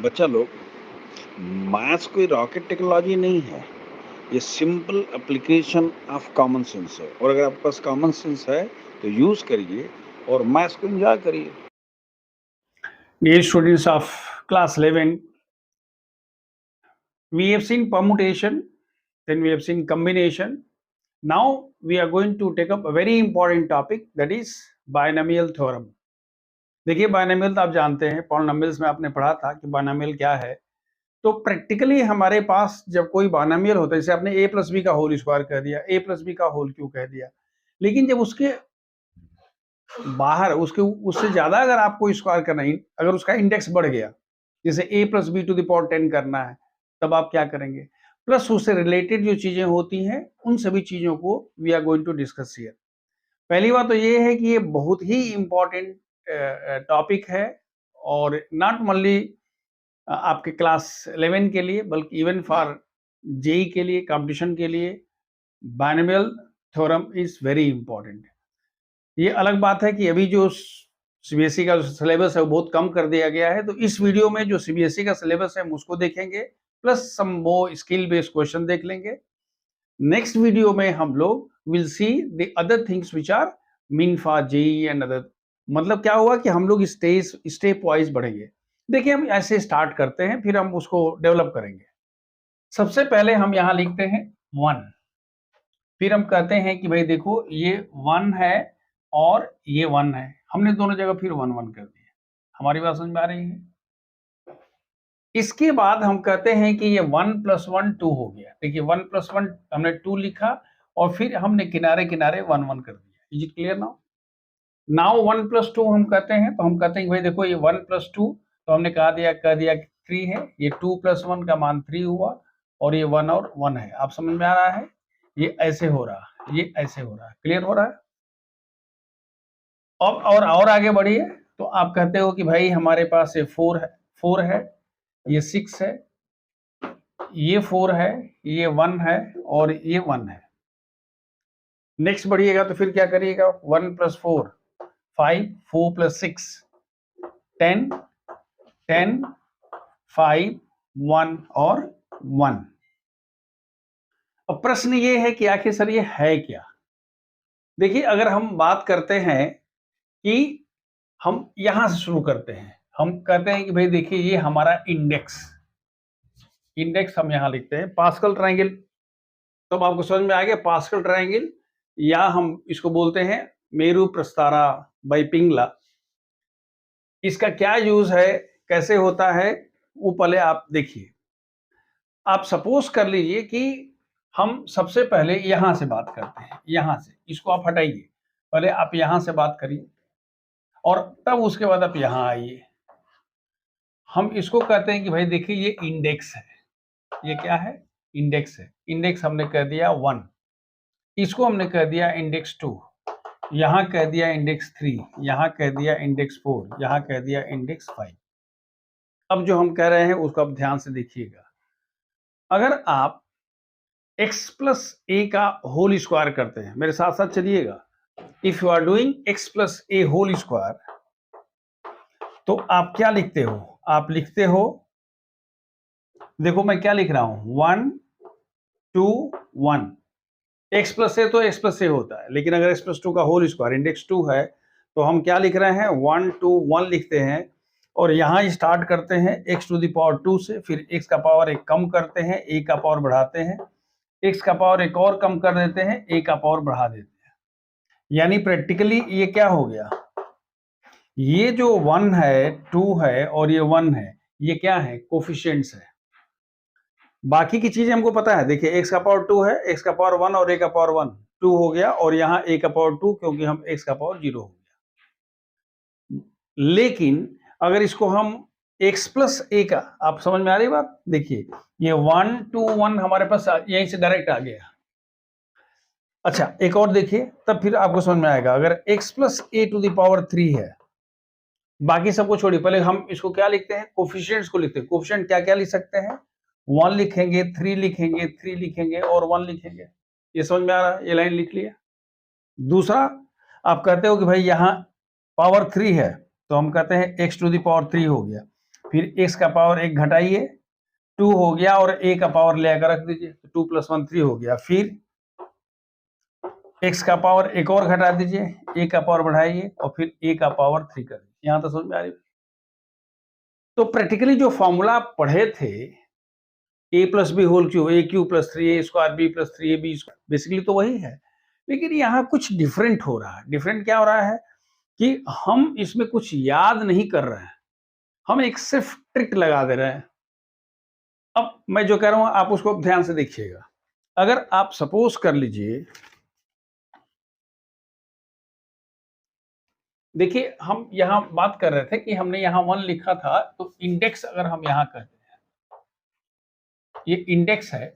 बच्चा लोग, मैथ्स कोई रॉकेट टेक्नोलॉजी नहीं है। ये simple application of common sense है और अगर आपके पास कॉमन सेंस है तो यूज करिए और मैथ्स को एंजॉय करिए। Dear students of class 11, we have seen permutation, then we have seen combination. Now we are going to take up a very important topic, that is binomial theorem. देखिए binomial तो आप जानते हैं, polynomials में आपने पढ़ा था कि बायनोमियल क्या है। तो प्रैक्टिकली हमारे पास जब कोई बायनोमियल होता है, जैसे आपने a प्लस बी का होल स्क्वायर कह दिया, a प्लस बी का होल क्यों कह दिया, लेकिन जब उसके बाहर उससे ज्यादा अगर आपको स्क्वायर करना है, अगर उसका इंडेक्स बढ़ गया, जैसे a plus B to the power 10 करना है, तब आप क्या करेंगे? प्लस उससे रिलेटेड जो चीजें होती हैं उन सभी चीजों को we are going to discuss here. पहली बात तो ये है कि ये बहुत ही इंपॉर्टेंट टॉपिक है और नॉट ओनली आपके क्लास 11 के लिए बल्कि इवन फॉर जेई के लिए, कंपटीशन के लिए binomial theorem is very important. ये अलग बात है कि अभी जो सीबीएसई का सिलेबस है वो बहुत कम कर दिया गया है, तो इस वीडियो में जो सीबीएसई का सिलेबस है हम उसको देखेंगे, plus some more skill based question देख लेंगे। नेक्स्ट वीडियो में हम लोग will see the other things which are mean for JEE and other. मतलब क्या हुआ कि हम लोग स्टेप वाइज बढ़ेंगे। देखिए हम ऐसे स्टार्ट करते हैं, फिर हम उसको डेवलप करेंगे। सबसे पहले हम यहाँ लिखते हैं 1, फिर हम कहते हैं कि भाई देखो ये 1 है और ये 1 है, हमने दोनों जगह फिर 1 1 कर दिया। हमारी बात समझ में आ रही है? इसके बाद हम कहते हैं कि ये 1 + 1 2 हो गया। देखिए 1 + 1 हमने 2 लिखा और फिर हमने किनारे किनारे 1 1 कर दिया। Is it clear now? Now 1 + 2 हम कहते हैं, तो हम कहते हैं कि भाई देखो ये 1 + 2, तो हमने कह दिया 3 है, ये 2 + 1 का मान 3 हुआ और ये 1 और 1 है। आप समझ में आ रहा है? ये ऐसे हो रहा है, ये ऐसे हो रहा है। क्लियर हो रहा है? अब और आगे बढ़िए, तो आप कहते हो कि भाई हमारे पास ये 4 है, ये 6 है, ये 4 है, ये 1 है और ये 1 है। नेक्स्ट बढ़िएगा तो फिर क्या करिएगा? 1 + 4 5, 4 + 6 10, 10 5 1 और 1। अब प्रश्न ये है कि आखिर सर ये है क्या? देखिए अगर हम बात करते हैं कि हम यहां से शुरू करते हैं, हम कहते हैं कि भाई देखिए ये हमारा इंडेक्स हम यहां लिखते हैं पास्कल ट्रायंगल। तो अब आपको समझ में आ गया पास्कल ट्रायंगल, या हम इसको बोलते हैं मेरू प्रस्तारा बाय पिंगला। इसका क्या यूज है, कैसे होता है, वो पहले आप देखिए। आप सपोज कर लीजिए कि हम सबसे पहले यहां से बात करते हैं, यहां से इसको आप हटाइए, पहले आप यहां से बात करिए और तब उसके बाद आप यहां आइए। हम इसको कहते हैं कि भाई देखिए ये इंडेक्स है। ये क्या है? इंडेक्स है। इंडेक्स हमने कह दिया 1, इसको हमने कह दिया इंडेक्स 2, यहां कह दिया इंडेक्स 3, यहां कह दिया इंडेक्स 4, यहां कह दिया इंडेक्स 5। अब जो हम कह रहे हैं उसको आप ध्यान से देखिएगा। अगर आप x + a का होल स्क्वायर करते हैं, मेरे साथ साथ चलिएगा। If you are doing x + a whole square, तो आप क्या लिखते हो? आप लिखते हो, देखो मैं क्या लिख रहा हूं, 1 2 1। x + a तो x + a होता है, लेकिन अगर x + 2 का होल स्क्वायर इंडेक्स 2 है तो हम क्या लिख रहे हैं? 1 2 1 लिखते हैं और यहां स्टार्ट करते हैं x⁻2 से, फिर x का पावर 1 कम करते हैं, a का पावर बढ़ाते हैं, x का पावर 1 और कम कर देते हैं, a का पावर बढ़ा देते हैं। यानी प्रैक्टिकली ये क्या हो गया? ये जो 1 है, 2 है और ये 1 है, ये क्या है? कोफिशिएंट्स है। बाकी की चीजें हमको पता है। देखिए x का पावर 2 है, x का पावर 1 और a का पावर 1 2 हो गया, और यहाँ a का पावर 2 क्योंकि हम x का पावर 0 हो गया। लेकिन अगर इसको हम x + a का, आप समझ में आ रही बात? देखिए ये 1 2 1 हमारे पास यहीं से डायरेक्ट आ गया। अच्छा एक और देखिए, तब फिर आपको समझ में आएगा। अगर x + a⁻³ 3 है, बाकी सबको छोड़िए, पहले हम इसको क्या लिखते हैं? कोफिशिएंट्स को लिखते हैं। कोफिशिएंट क्या क्या लिख सकते हैं? 1 लिखेंगे, 3 लिखेंगे, 3 लिखेंगे और 1 लिखेंगे। ये समझ में आ रहा है? ये लाइन लिख लिया। दूसरा, आप कहते हो कि भाई यहाँ पावर 3 है, तो हम कहते हैं x⁻³ हो गया। फिर x का पावर 1 घटाइए, 2 हो गया, और a का पावर ले आकर रख दीजिए, तो 2 + 1 3 हो गया। फिर x का पावर एक और घटा दीजिए, a का पावर बढ़ाइए, और फिर a का पावर 3 कर दीजिए। यहां तक समझ में आ रही है? तो प्रैक्टिकली जो फॉर्मूला आप पढ़े थे, a + b whole cube, a³ + 3a² b + 3ab, basically तो वही है, लेकिन यहाँ कुछ डिफरेंट हो रहा है। डिफरेंट क्या हो रहा है कि हम इसमें कुछ याद नहीं कर रहे हैं, हम एक सिर्फ ट्रिक लगा दे रहे हैं। अब मैं जो कह रहा हूं आप उसको ध्यान से देखिएगा। अगर आप सपोज कर लीजिए, देखिए हम यहां बात कर रहे थे कि हमने यहां 1 लिखा था, तो इंडेक्स अगर हम यहां कहते हैं, ये इंडेक्स है,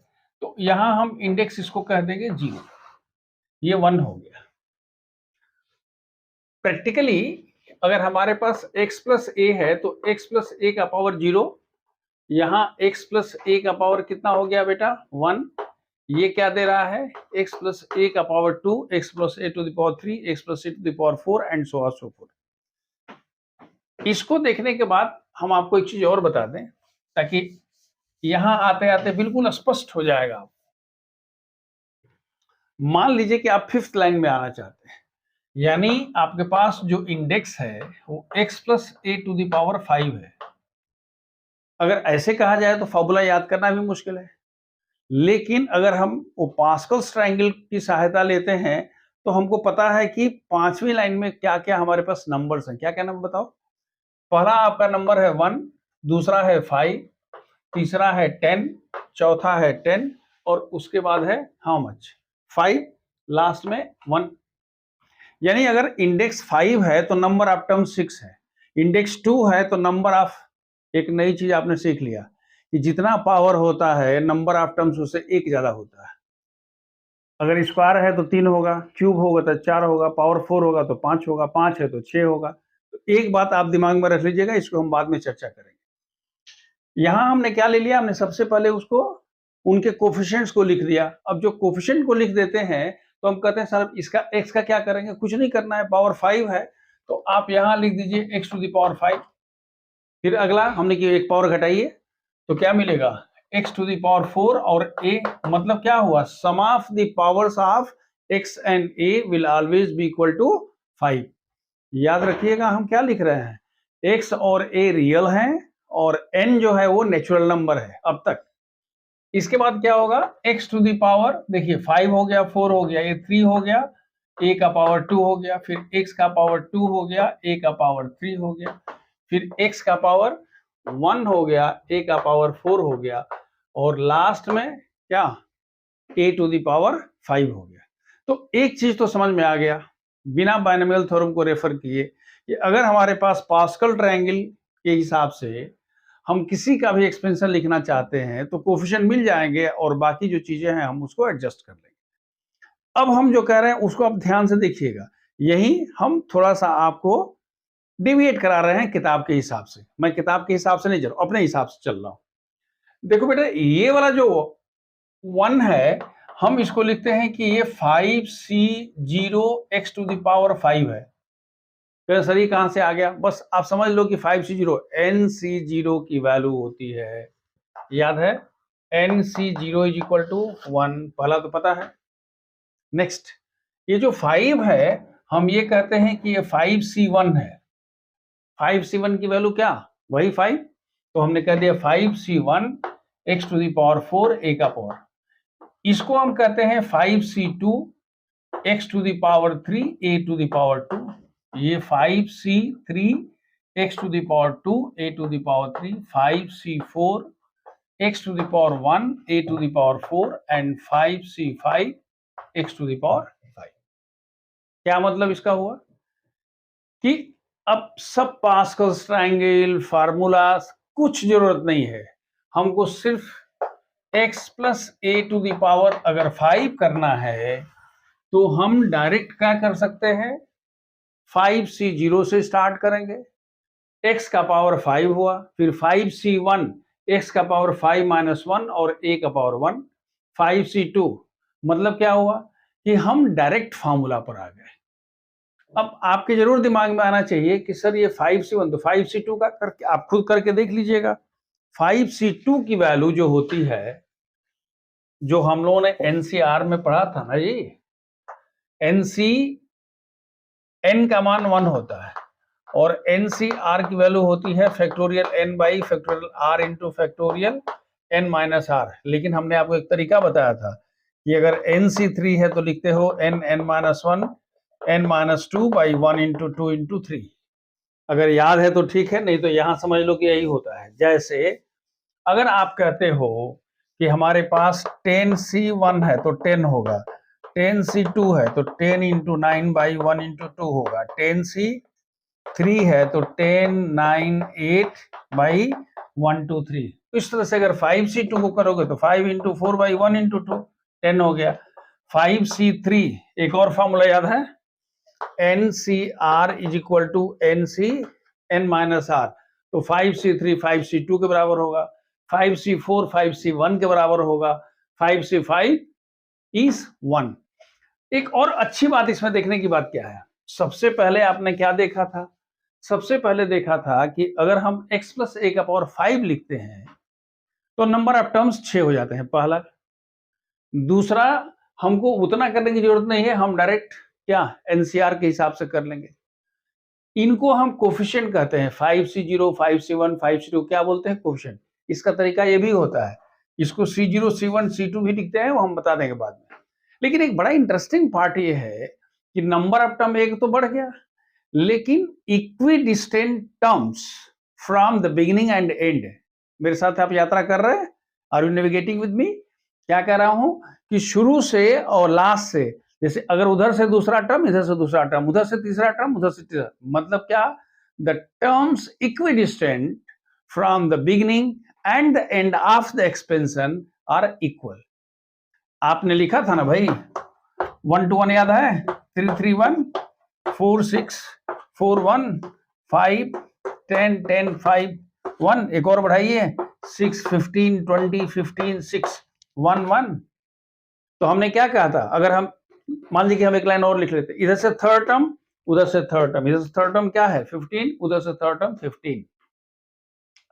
तो यहां हम इंडेक्स इसको कह देंगे 0, ये 1 हो गया। प्रैक्टिकली अगर हमारे पास x + a है, तो x + a का पावर 0, यहाँ x + a का पावर कितना हो गया बेटा? 1। ये क्या दे रहा है? x + a का power 2, x + a to the power 3, x + a to the power 4 and so on so fourth. इसको देखने के बाद हम आपको एक चीज और बता दें, ताकि यहां आते आते बिल्कुल स्पष्ट हो जाएगा। मान लीजिए कि आप 5th लाइन में आना चाहते हैं, यानी आपके पास जो इंडेक्स है वो x + a to the power 5 है। अगर ऐसे कहा जाए तो फॉर्मूला याद करना भी मुश्किल है, लेकिन अगर हम वो पास्कल्स ट्रायंगल की सहायता लेते हैं, तो हमको पता है कि 5वीं लाइन में क्या क्या हमारे पास नंबर्स हैं। क्या क्या नंबर बताओ? पहला आपका नंबर है 1, दूसरा है 5, तीसरा है 10, चौथा है 10, और उसके बाद है हाउ मच? 5, लास्ट में 1। यानी अगर इंडेक्स 5 है तो नंबर ऑफ टर्म्स 6 है, इंडेक्स 2 है तो नंबर ऑफ, एक नई चीज आपने सीख लिया कि जितना पावर होता है नंबर ऑफ टर्म्स उससे एक ज्यादा होता है। अगर स्क्वायर है तो 3 होगा, क्यूब होगा तो 4 होगा, पावर 4 होगा तो 5 होगा, 5 है तो 6 होगा। तो एक बात आप दिमाग में रख लीजिएगा, इसको हम बाद में चर्चा करेंगे। यहां हमने क्या ले लिया? हमने सबसे पहले उसको उनके कोफिशिएंट्स को लिख दिया। अब जो कोफिशिएंट को लिख देते हैं तो हम कहते हैं सर इसका x का क्या करेंगे? कुछ नहीं करना है, पावर 5 है तो आप यहां लिख दीजिए x to the power 5। फिर अगला हमने कि एक पावर घटाइए, तो क्या मिलेगा? x to the power 4, और a मतलब क्या हुआ? Sum of the powers of x and a will always be equal to 5। याद रखिएगा हम क्या लिख रहे हैं, x और a रियल हैं और n जो है वो नेचुरल नंबर है अब तक। इसके बाद क्या होगा? x टू द पावर, देखिए 5 हो गया, 4 हो गया, ये 3 हो गया, a का पावर 2 हो गया, फिर x का पावर 2 हो गया, a का पावर 3 हो गया, फिर x का पावर 1 हो गया, a का पावर 4 हो गया, और लास्ट में क्या? a टू द पावर 5 हो गया। तो एक चीज तो समझ में आ गया बिना बाइनोमियल थ्योरम को रेफर किए, कि अगर हमारे पास पास्कल ट्रायंगल के हिसाब से हम किसी का भी एक्सपेंशन लिखना चाहते हैं तो कोफिशिएंट मिल जाएंगे, और बाकी जो चीजें हैं हम उसको एडजस्ट कर लेंगे। अब हम जो कह रहे हैं उसको आप ध्यान से देखिएगा, यही हम थोड़ा सा आपको डिविएट करा रहे हैं किताब के हिसाब से। मैं किताब के हिसाब से नहीं चल रहा, अपने हिसाब से चल रहा हूं। देखो बेटा, ये वाला जो 1 है, हम इसको लिखते हैं कि ये 5c0 x to the power 5 है। तो सर ये कहां से आ गया? बस आप समझ लो कि 5c0 nc0 की वैल्यू होती है, याद है? nc0 इज इक्वल टू 1, पहला तो पता है। नेक्स्ट, ये जो 5 है हम ये कहते हैं कि ये 5c1 है। 5c1 की वैल्यू क्या? वही 5, तो हमने कह दिया 5c1 x to the power 4 a का पावर। इसको हम कहते हैं 5c2 x to the power 3 a to the power 2। ये 5c3 x to the power 2 a to the power 3, 5c4 x to the power 1 a to the power 4 and 5c5 x to the power 5। क्या मतलब इसका हुआ कि अब सब Pascal's triangle formulas कुछ जरूरत नहीं है, हमको सिर्फ x plus a to the power अगर 5 करना है तो हम डायरेक्ट क्या कर सकते हैं? 5c0 से स्टार्ट करेंगे, x का पावर 5 हुआ, फिर 5c1 x का पावर 5 - 1 और a का पावर 1, 5c2 मतलब क्या हुआ कि हम डायरेक्ट फार्मूला पर आ गए। अब आपके जरूर दिमाग में आना चाहिए कि सर ये 5C1 तो 5C2 का करके आप खुद करके देख लीजिएगा। 5C2 की वैल्यू जो होती है, जो हम लोगों ने एनसीआर में पढ़ा था ना जी, एनसी एन का मान 1 होता है और एनसीआर की वैल्यू होती है factorial N by factorial R into factorial N minus R. लेकिन हमने आपको एक तरीका बताया था कि अगर NC3 है तो लिखते हो n-1 n-2 by 1 into 2 into 3। अगर याद है तो ठीक है, नहीं तो यहां समझ लो कि यही होता है। जैसे अगर आप कहते हो कि हमारे पास 10C1 है तो 10 होगा, 10C2 है तो 10 इंटू 9 बाई 1 इंटू 2 होगा, 10C3 है तो 10 9 8 बाई 1 2 3। इस तरह से अगर 5C2 को करोगे तो 5 इंटू 4 बाई 1 इंटू 2 10 हो गया। 5C3 एक और फॉर्मूला याद है, NCR is equal to NC n minus R. तो 5C3 5C2 के बराबर होगा, 5C4 5C1 के बराबर होगा, 5C5 इज 1। एक और अच्छी बात इसमें देखने की बात क्या है, सबसे पहले आपने क्या देखा था? सबसे पहले देखा था कि अगर हम x प्लस ए का पावर 5 लिखते हैं तो नंबर ऑफ टर्म्स 6 हो जाते हैं, पहला। दूसरा, हमको उतना करने की जरूरत नहीं है, हम डायरेक्ट क्या एनसीआर के हिसाब से कर लेंगे। इनको हम कोफिशिएंट कहते हैं, 5C0 5C1 5C2 क्या बोलते हैं? कोफिशिएंट। इसका तरीका ये भी होता है, इसको C0 C1 C2 भी लिखते हैं, वो हम बता देंगे बाद में। लेकिन एक बड़ा इंटरेस्टिंग पार्ट ये है कि नंबर ऑफ टर्म एक तो बढ़ गया, लेकिन equidistant terms from the beginning and end. मेरे साथ आप यात्रा कर रहे हैं? Are you navigating with me? क्या कह रहा हूं कि शुरू से और लास्ट से, जैसे अगर उधर से दूसरा टर्म, इधर से दूसरा टर्म, उधर से तीसरा टर्म, उधर से तीसरा, मतलब क्या? The terms equidistant from the beginning and the end of the expansion are equal. आपने लिखा था ना भाई, 1 to 1 याद है? 3 3 1 4 6 4 1 5 10 10 5 1। एक और बढ़ाइए, 6 15 20 15 6 1 1। तो हमने क्या कहा था, अगर हम मान लीजिए हम एक लाइन और लिख लेते, इधर से थर्ड टर्म, उधर से थर्ड टर्म, इधर से थर्ड टर्म क्या है 15, उधर से थर्ड टर्म 15।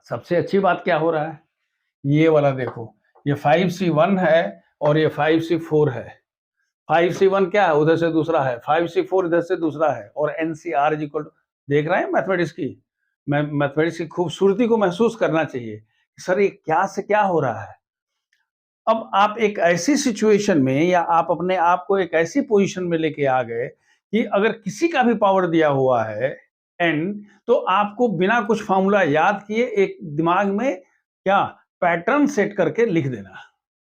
सबसे अच्छी बात क्या हो रहा है, ये वाला देखो, ये 5C1 है और ये 5C4 है। 5C1 क्या है? उधर से दूसरा है, 5C4 इधर से दूसरा है, और NCR इज इक्वल टू, देख रहे हैं मैथमेटिक्स की, मैथमेटिक्स की खूबसूरती को महसूस करना चाहिए। सर ये क्या से क्या हो रहा है? अब आप एक ऐसी सिचुएशन में, या आप अपने आप को एक ऐसी पोजीशन में लेके आ गए कि अगर किसी का भी पावर दिया हुआ है n, तो आपको बिना कुछ फॉर्मूला याद किए एक दिमाग में क्या पैटर्न सेट करके लिख देना।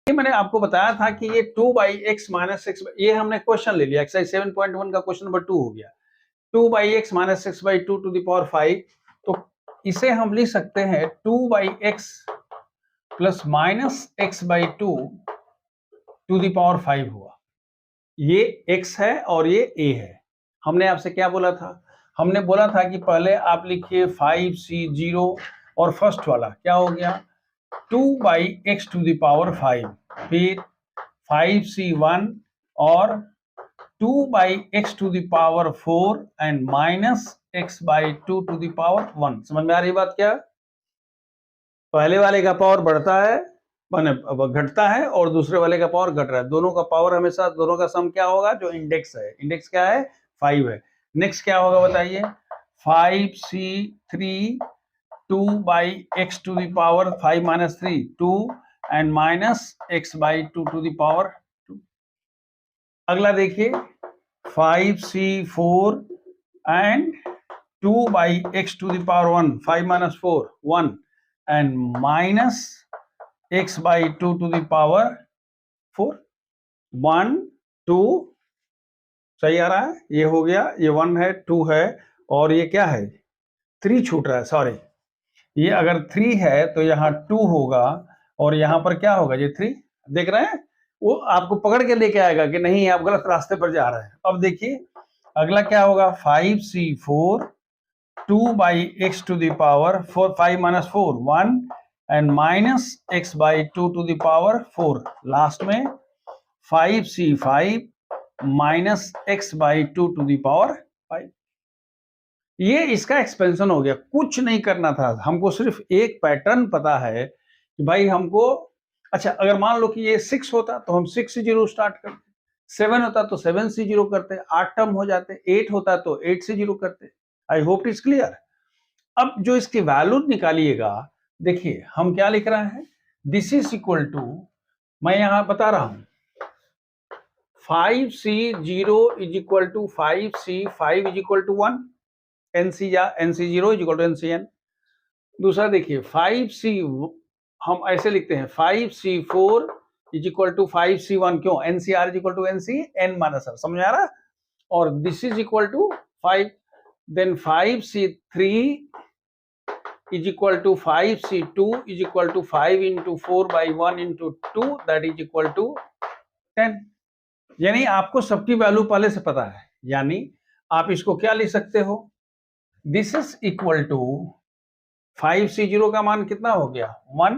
ये मैंने आपको बताया था कि ये 2/x माइनस 6, ये हमने क्वेश्चन ले लिया, एक्सरसाइज 7.1 का क्वेश्चन नंबर 2 हो गया, 2/x minus 6/2 to the power 5। तो इसे हम लिख सकते हैं 2/x plus minus x/2 to the power 5 हुआ। ये x है और ये a है। हमने आपसे क्या बोला था? हमने बोला था कि पहले आप लिखिए 5C0 और फर्स्ट वाला क्या हो गया 2/x टू द पावर 5, फिर 5C1 और 2/x to the power 4 and minus x/2 to the power 1। समझ में आ रही बात क्या? पहले वाले का पावर बढ़ता है, माने घटता है, और दूसरे वाले का पावर घट रहा है। दोनों का पावर हमेशा, दोनों का सम क्या होगा? जो इंडेक्स है, इंडेक्स क्या है? 5 है। नेक्स्ट क्या होगा बताइए? 5C3 2/x to the power 5 minus 3 2 and minus x/2 to the power 2। अगला देखिए 5C4 and 2/x to the power 1 5 minus 4 1 and minus x/2 to the power 4 1 2। सही आ रहा है? ये हो गया, ये 1 है 2 है और ये क्या है 3 छूट रहा है, सॉरी। ये अगर 3 है तो यहाँ 2 होगा और यहाँ पर क्या होगा? ये 3। देख रहे हैं? वो आपको पकड़ के लेके आएगा कि नहीं आप गलत रास्ते पर जा रहे हैं। अब देखिए अगला क्या होगा 5C4 2/x to the power 4 5 minus 4 1 and minus x/2 to the power 4। Last में 5C5 minus x/2 to the power 5। ये इसका एक्सपेंशन हो गया, कुछ नहीं करना था हमको, सिर्फ एक पैटर्न पता है कि भाई हमको, अच्छा अगर मान लो कि ये 6 होता तो हम 6 से 0 स्टार्ट करते, 7 होता तो 7 से 0 करते, 8 टर्म हो जाते, 8 होता तो 8 से 0 करते। I hope it's clear. अब जो इसकी वैल्यू निकालिएगा, देखिए हम क्या लिख रहे हैं, दिस इज इक्वल टू, मैं यहां बता रहा हूं 5C0 is equal to 5C, 5 is equal to 1, NC या NC0 is equal to NCN। दूसरा देखिए 5C, हम ऐसे लिखते हैं 5C4 is equal to 5C1, क्यों, NCR is equal to NCN minus R, समझ आ रहा, और this is equal to 5, then 5C3 is equal to 5C2 is equal to 5 into 4 by 1 into 2, that is equal to 10। यानी आपको सबकी value पहले से पता है, यानी आप इसको क्या लिख सकते हो, this is equal to 5C0 का मान कितना हो गया 1,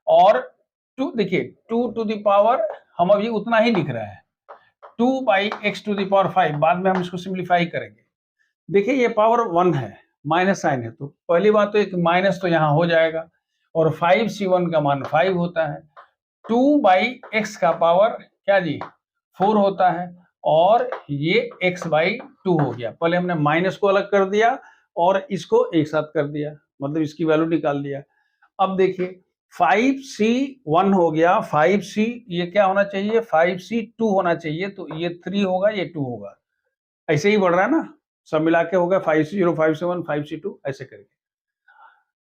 और 2, देखिए 2 टू द पावर, हम अभी उतना ही लिख रहे हैं, 2 by x to the power 5, बाद में हम इसको सिंप्लीफाई करेंगे। देखिए ये पावर 1 है, माइनस साइन है, तो पहली बात तो एक माइनस तो यहां हो जाएगा, और 5C1 का मान 5 होता है, 2 बाई एक्स का पावर क्या जी 4 होता है, और ये x बाई 2 हो गया। पहले हमने माइनस को अलग कर दिया और इसको एक साथ कर दिया, मतलब इसकी वैल्यू निकाल दिया। अब देखिए 5C1 हो गया, 5C ये क्या होना चाहिए, 5C2 होना चाहिए, तो ये 3 होगा, ये 2 होगा, ऐसे ही बढ़ रहा है ना, सब मिला के होगा 5C0, 5C1, 5C2, ऐसे करके।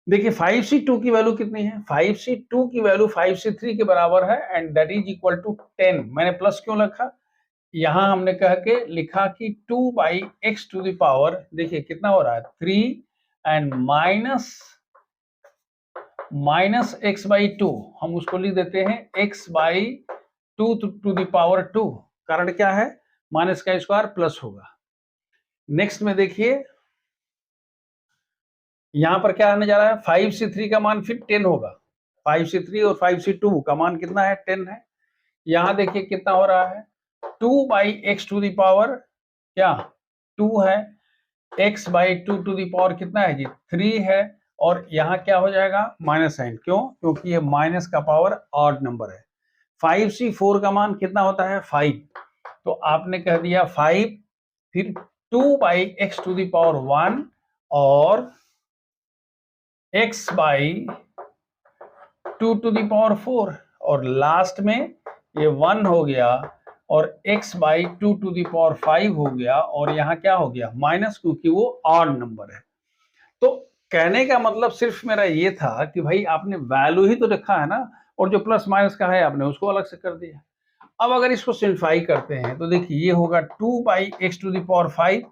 देखिए 5C2 की वैल्यू कितनी है, 5C2 की वैल्यू 5C3 के बराबर है, and that is equal to 10। मैंने प्लस क्यों लिखा, यहां हमने कह के लिखा कि 2 by x to the power, देखिए कितना हो रहा है 3, एंड माइनस एक्स बाई 2, हम उसको लिख देते हैं x by 2 to the power 2, कारण क्या है, माइनस का स्क्वायर प्लस होगा। नेक्स्ट में देखिए यहां पर क्या आने जा रहा है, 5C3 का मान फिर 10 होगा, 5C3 और 5C2 का मान कितना है 10 है। यहां देखिए कितना हो रहा है, 2 by x to the power क्या 2 है, x by 2 to the power कितना है जी 3 है, और यहाँ क्या हो जाएगा माइनस साइन, क्यों, क्योंकि ये माइनस का पावर ऑड नंबर है। 5C4 का मान कितना होता है 5, तो आपने कह दिया 5, फिर 2 by x to the power 1 और x by 2 to the power 4, और लास्ट में ये 1 हो गया, और x by 2 to the power 5 हो गया, और यहाँ क्या हो गया माइनस, क्योंकि वो ऑड नंबर है। तो कहने का मतलब सिर्फ मेरा ये था कि भाई आपने वैल्यू ही तो रखा है ना, और जो प्लस माइनस का है आपने उसको अलग से कर दिया। अब अगर इसको सिंप्लीफाई करते हैं तो देखिए ये होगा 2 by x to the power 5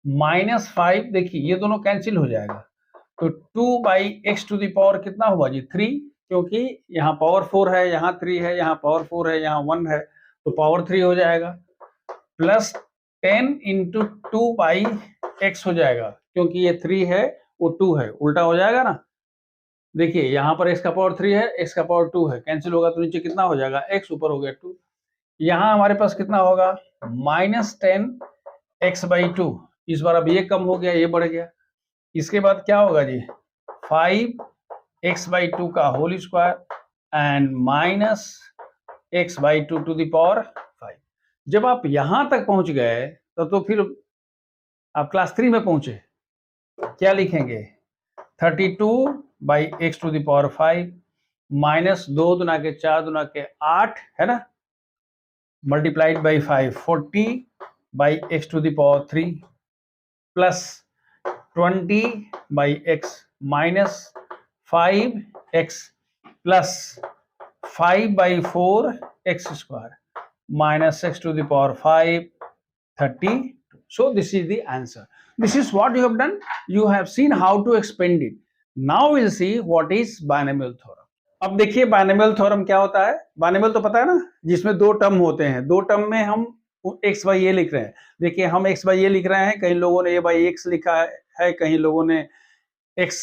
minus 5, देखिए ये दोनों कैंसिल हो जाएगा, तो 2 by x to the power कितना हुआ जी 3, क्योंकि यहाँ पावर 4 है, यहाँ 3 है, यहाँ पावर 4 है, यहाँ 1 है, तो पावर 3 हो जाएगा, प्लस 10 इंटू 2 बाई एक्स हो जाएगा, क्योंकि ये 3 है वो 2 है, उल्टा हो जाएगा ना। देखिए यहाँ पर x का पावर 3 है, x का पावर 2 है, कैंसिल होगा तो नीचे कितना हो जाएगा x, ऊपर हो गया 2। यहाँ हमारे पास कितना होगा माइनस 10 x बाई 2, इस बार अब ये कम हो गया, ये बढ़ गया। इसके बाद क्या होगा जी 5x बाई 2 का whole square and minus x by 2 to the power 5। जब आप यहां तक पहुंच गए तो फिर आप क्लास 3 में पहुंचे, क्या लिखेंगे 32 by x to the power 5 minus 2 दुना के 4 दुना के 8 है ना, multiplied by 5 40 by x to the power 3 plus 20 by X minus 5x plus 5 by 4 X square minus x to the power 5 32. So this is the answer. This is what you have done. You have seen how to expand it. Now we'll see what is binomial theorem. अब देखिए binomial theorem क्या होता है। Binomial तो पता है ना, जिसमें दो टर्म होते हैं, दो टर्म में हम x बाई ए लिख रहे हैं। देखिए हम x बाई ए लिख रहे हैं, कई लोगों ने a बाई एक्स लिखा है, कहीं लोगों ने x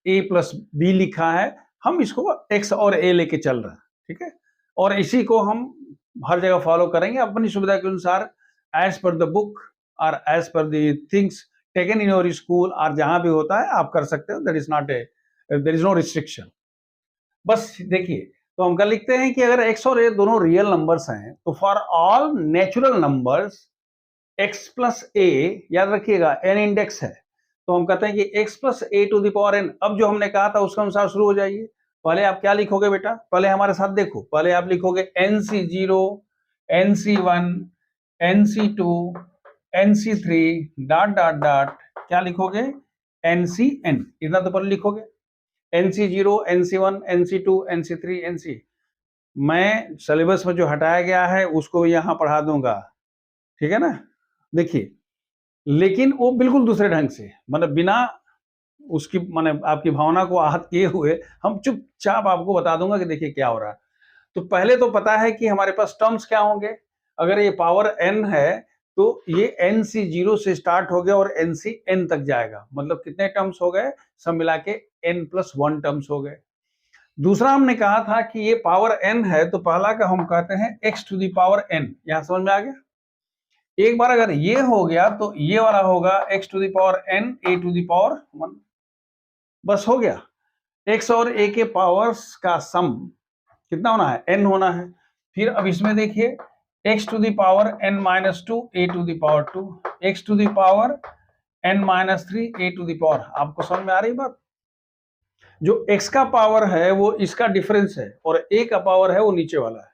a प्लस बी लिखा है। हम इसको x और a लेके चल रहे हैं, ठीक है, और इसी को हम हर जगह फॉलो करेंगे अपनी सुविधा के अनुसार, एज पर द बुक और as per the things taken in your school और जहां भी होता है आप कर सकते हो, देयर इज नो रिस्ट्रिक्शन। बस देखिए, तो हम क्या लिखते हैं कि अगर x और a दोनों रियल नंबर्स हैं तो for all natural numbers x plus a, याद रखिएगा n इंडेक्स है, तो हम कहते हैं कि x plus a to the power n। अब जो हमने कहा था उसके अनुसार शुरू हो जाइए। पहले आप क्या लिखोगे बेटा, पहले हमारे साथ देखो, पहले आप लिखोगे nc0 nc1 nc2 nc3 dot dot dot, क्या लिखोगे ncn, इतना तो पहले लिखोगे। nc0 nc1 nc2 nc3 nc, मैं सिलेबस में जो हटाया गया है उसको यहां पढ़ा दूंगा, ठीक है ना। देखिए, लेकिन वो बिल्कुल दूसरे ढंग से, मतलब बिना उसकी माने आपकी भावना को आहत किए हुए हम चुपचाप आपको बता दूंगा कि देखिए क्या हो रहा है। तो पहले तो पता है कि हमारे पास टर्म्स क्या होंगे। अगर ये पावर n है तो ये nc0 से स्टार्ट हो गया और ncn तक जाएगा, मतलब कितने टर्म्स हो गए, सब मिला के n+1 टर्म्स हो गए। दूसरा हमने कहा था कि ये पावर n है तो पहला का हम कहते हैं x to the power n, यहां समझ में आ गया। एक बार अगर ये हो गया तो ये वाला होगा x to the power n a to the power 1, बस हो गया। x और a के पावर्स का सम कितना होना है, n होना है। फिर अब इसमें देखिए x to the power n-2 a to the power 2, x to the power n-3 a to the power, आपको समझ में आ रही बात। जो x का पावर है वो इसका डिफरेंस है और a का पावर है वो नीचे वाला है।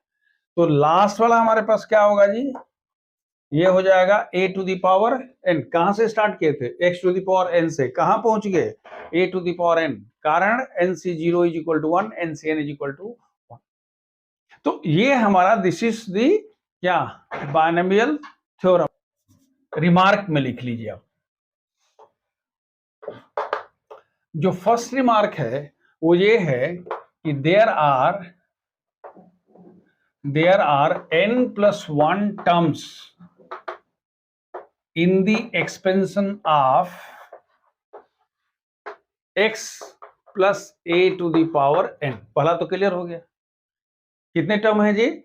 तो लास्ट वाला हमारे पास क्या होगा जी, ये हो जाएगा a to the power n। कहां से स्टार्ट किए थे, x to the power n से, कहां पहुंच गए a to the power n, कारण nc0 is equal to 1 ncn is equal to 1। तो ये हमारा दिस इज द क्या, बायनोमियल थ्योरम। रिमार्क में लिख लीजिए आप, जो फर्स्ट रिमार्क है वो ये है कि there are n+1 terms in the expansion of x plus a to the power n। पहला तो क्लियर हो गया, कितने टर्म है जी,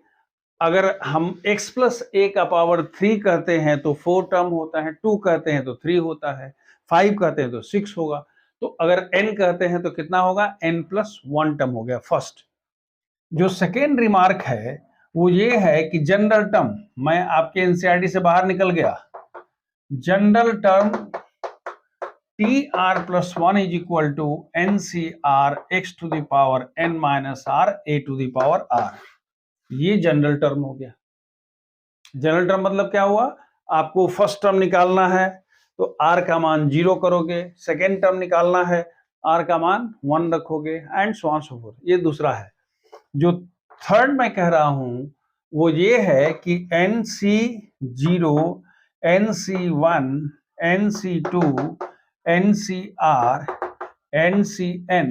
अगर हम x प्लस a का पावर 3 कहते हैं तो 4 टर्म होता है, 2 कहते हैं तो 3 होता है, 5 कहते हैं तो 6 होगा, तो अगर n कहते हैं तो कितना होगा, n+1 टर्म हो गया फर्स्ट। जो सेकेंड रिमार्क है वो ये है कि जनरल टर्म, मैं आपके एनसीईआरटी से बाहर निकल गया, general term tr+1 is equal to ncr x to the power n-r a to the power r, ये जनरल टर्म हो गया। जनरल टर्म मतलब क्या हुआ, आपको फर्स्ट टर्म निकालना है तो r का मान 0 करोगे, सेकेंड टर्म निकालना है r का मान 1 रखोगे, and so on so fourth, ये दूसरा है। जो थर्ड मैं कह रहा हूं वो ये है कि nc0 nc1 nc2 ncr ncn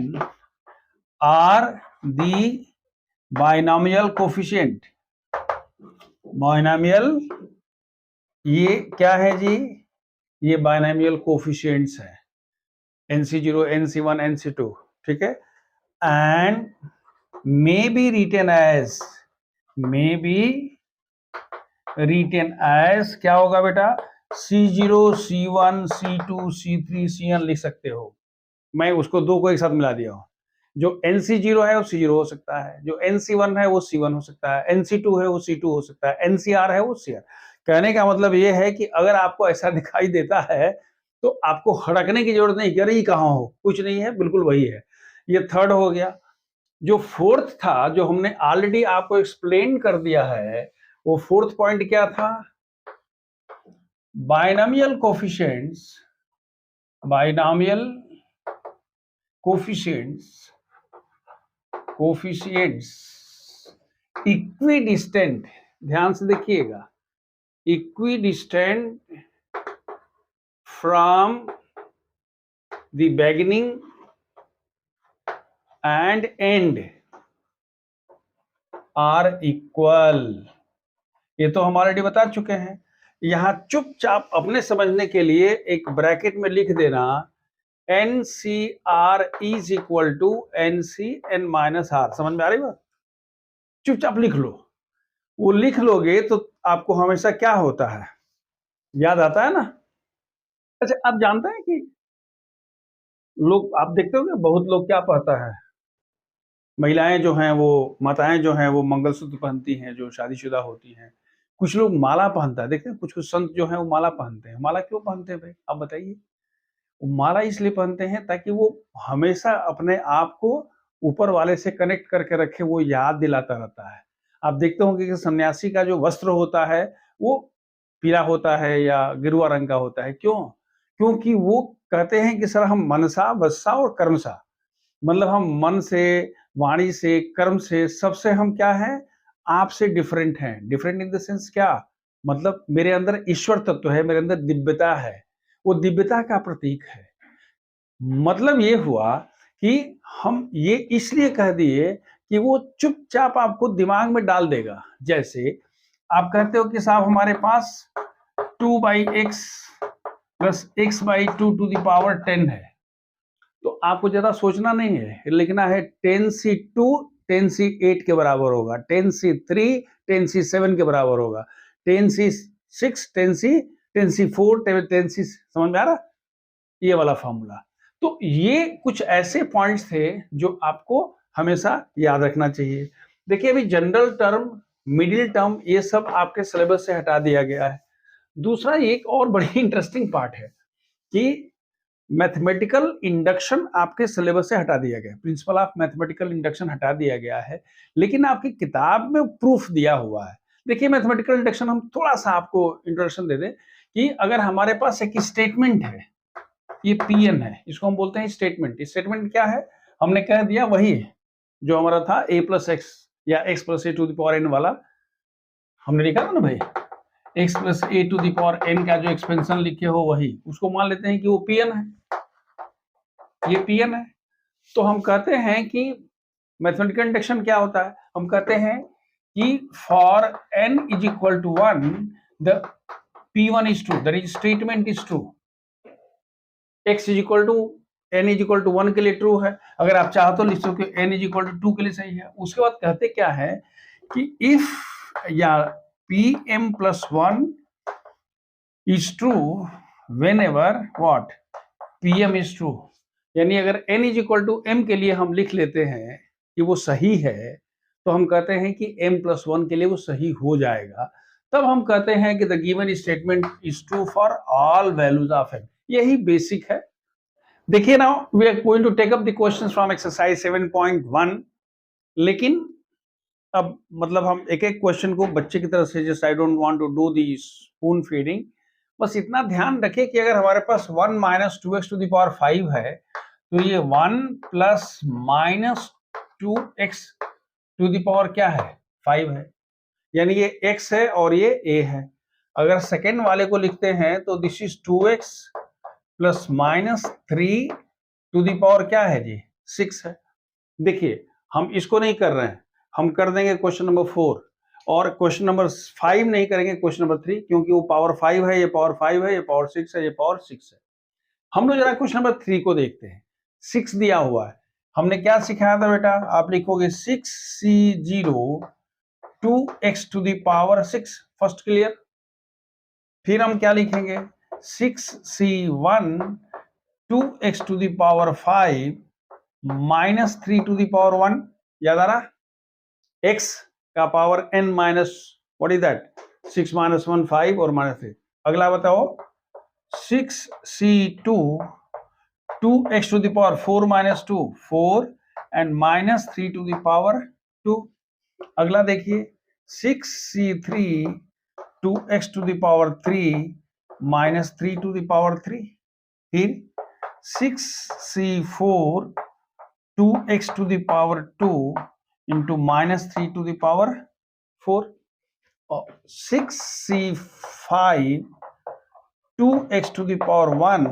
are the binomial coefficient। Binomial, ये क्या है जी, ये बायनोमियल कोफिशिएंट्स है, nc0 nc1 nc2, ठीक है। And may be written as क्या होगा बेटा, c0 c1 c2 c3 cn लिख सकते हो। मैं उसको दो को एक साथ मिला दिया हूं, जो nc0 है वो c0 हो सकता है, जो nc1 है वो c1 हो सकता है, nc2 है वो c2 हो सकता है, ncr है वो cr। कहने का मतलब ये है कि अगर आपको ऐसा दिखाई देता है तो आपको हड़कने की जरूरत नहीं, अरे कहां हो, कुछ नहीं है, बिल्कुल वही है। ये थर्ड हो गया। जो फोर्थ था, जो हमने ऑलरेडी आपको एक्सप्लेन कर दिया है, वो फोर्थ पॉइंट क्या था, बायनोमियल कोफिशिएंट्स इक्विडिस्टेंट, ध्यान से देखिएगा, equidistant from the beginning and end are equal. ये तो हम ऑलरेडी बता चुके हैं। यहां चुपचाप अपने समझने के लिए एक ब्रैकेट में लिख देना NCR is equal to NCN-R, समझ में आ रही बात, चुपचाप लिख लो। वो लिख लोगे तो आपको हमेशा क्या होता है, याद आता है ना? अच्छा, आप जानते हैं कि लोग, आप देखते होंगे बहुत लोग क्या पहनता है, महिलाएं जो हैं वो, माताएं जो हैं वो मंगलसूत्र पहनती हैं जो शादीशुदा होती हैं। कुछ लोग माला पहनता है, देखते हैं कुछ कुछ संत जो हैं वो माला पहनते हैं। माला क्यों पहनते हैं भाई, आप बताइए? वो माला इसलिए पहनते हैं ताकि वो हमेशा अपने आप को ऊपर वाले से कनेक्ट करके रखे, वो याद दिलाता रहता है। आप देखते होंगे कि सन्यासी का जो वस्त्र होता है वो पीला होता है या गेरुआ रंग का होता है। क्यों? क्योंकि वो कहते हैं कि सर हम मनसा वस्सा और कर्मसा, मतलब हम मन से, वाणी से, कर्म से, सबसे हम क्या हैं? आपसे डिफरेंट हैं। डिफरेंट इन द सेंस क्या? मतलब मेरे अंदर ईश्वर तत्व है, मेरे अंदर दिव्यता है। वो दिव्यता का प्रतीक है। मतलब ये हुआ कि हम ये इसलिए कह दिए कि वो चुपचाप आपको दिमाग में डाल देगा। जैसे आप कहते हो कि साहब हमारे पास 2/x plus x/2 to the power 10 है, तो आपको ज्यादा सोचना नहीं है, लिखना है 10c2 10c8 के बराबर होगा, 10c3 10c7 के बराबर होगा, 10c6 10c4 10c, समझ में आ रहा? ये वाला फॉर्मूला। तो ये कुछ ऐसे पॉइंट्स थे जो आपको हमेशा याद रखना चाहिए। देखिए अभी जनरल टर्म, मिडिल टर्म, ये सब आपके सिलेबस से हटा दिया गया है। दूसरा एक और बड़ी इंटरेस्टिंग पार्ट है कि मैथमेटिकल इंडक्शन आपके सिलेबस से हटा दिया गया है। प्रिंसिपल ऑफ मैथमेटिकल इंडक्शन हटा दिया गया है, लेकिन आपकी किताब में प्रूफ दिया हुआ है। देखिए मैथमेटिकल इंडक्शन, हम थोड़ा सा आपको इंट्रोडक्शन दे दें कि अगर हमारे पास एक स्टेटमेंट है, ये पीएन है, इसको हम बोलते हैं स्टेटमेंट। स्टेटमेंट क्या है? हमने कह दिया वही है जो हमारा था a प्लस एक्स या x plus A to the power N वाला, हमने लिखा था ना भाई, x plus A to the power N का जो एक्सपेंशन लिखे हो वही, उसको मान लेते हैं कि वो पीएन है, ये पीएन है। तो हम कहते हैं कि मैथमेटिकल इंडक्शन क्या होता है? हम कहते हैं कि for n is equal to 1 the p1 is true, that is statement is true. x is equal to n is equal to 1 के लिए ट्रू है, अगर आप चाहो तो लिख सकते हो n इज इक्वल टू 2 के लिए सही है। उसके बाद कहते क्या है कि इफ या pm plus 1 is true whenever what pm is true, यानी अगर n is equal to m के लिए हम लिख लेते हैं कि वो सही है, तो हम कहते हैं कि m प्लस 1 के लिए वो सही हो जाएगा। तब हम कहते हैं कि the given statement is true for all values of m। यही बेसिक है। देखिए now we are going to take up the questions from exercise 7.1, लेकिन अब मतलब हम एक एक क्वेश्चन को बच्चे की तरफ से, just I don't want to do the spoon feeding. बस इतना ध्यान रखें कि अगर हमारे पास 1 minus 2x to the power 5 है, तो ये 1 plus minus 2x to the power क्या है? 5 है, यानी ये x है और ये a है। अगर सेकेंड वाले को लिखते हैं तो this is 2x plus minus 3 to the power क्या है जी? 6 है। देखिए हम इसको नहीं कर रहे हैं, हम कर देंगे क्वेश्चन नंबर 4, और क्वेश्चन नंबर 5 नहीं करेंगे, क्वेश्चन नंबर 3, क्योंकि वो पावर 5 है, ये पावर 5 है, ये पावर 6 है, ये पावर 6 है। हम लोग जरा क्वेश्चन नंबर 3 को देखते हैं। 6 दिया हुआ है, हमने क्या सिखाया था बेटा? आप लिखोगे 6c0 2x to the power 6, first clear. फिर हम क्या लिखेंगे? 6c1 2x to the power 5 minus 3 to the power 1, याद आ रहा? x का power n minus what is that? 6 minus 1 5 और माइनस 3। अगला बताओ 6c2 2x to the power 4 minus 2 4 and minus 3 to the power 2। अगला देखिए 6c3 2x to the power 3 minus 3 to the power 3। फिर 6c4 2x to the power 2 into minus 3 to the power 4, or 6c5 2x to the power 1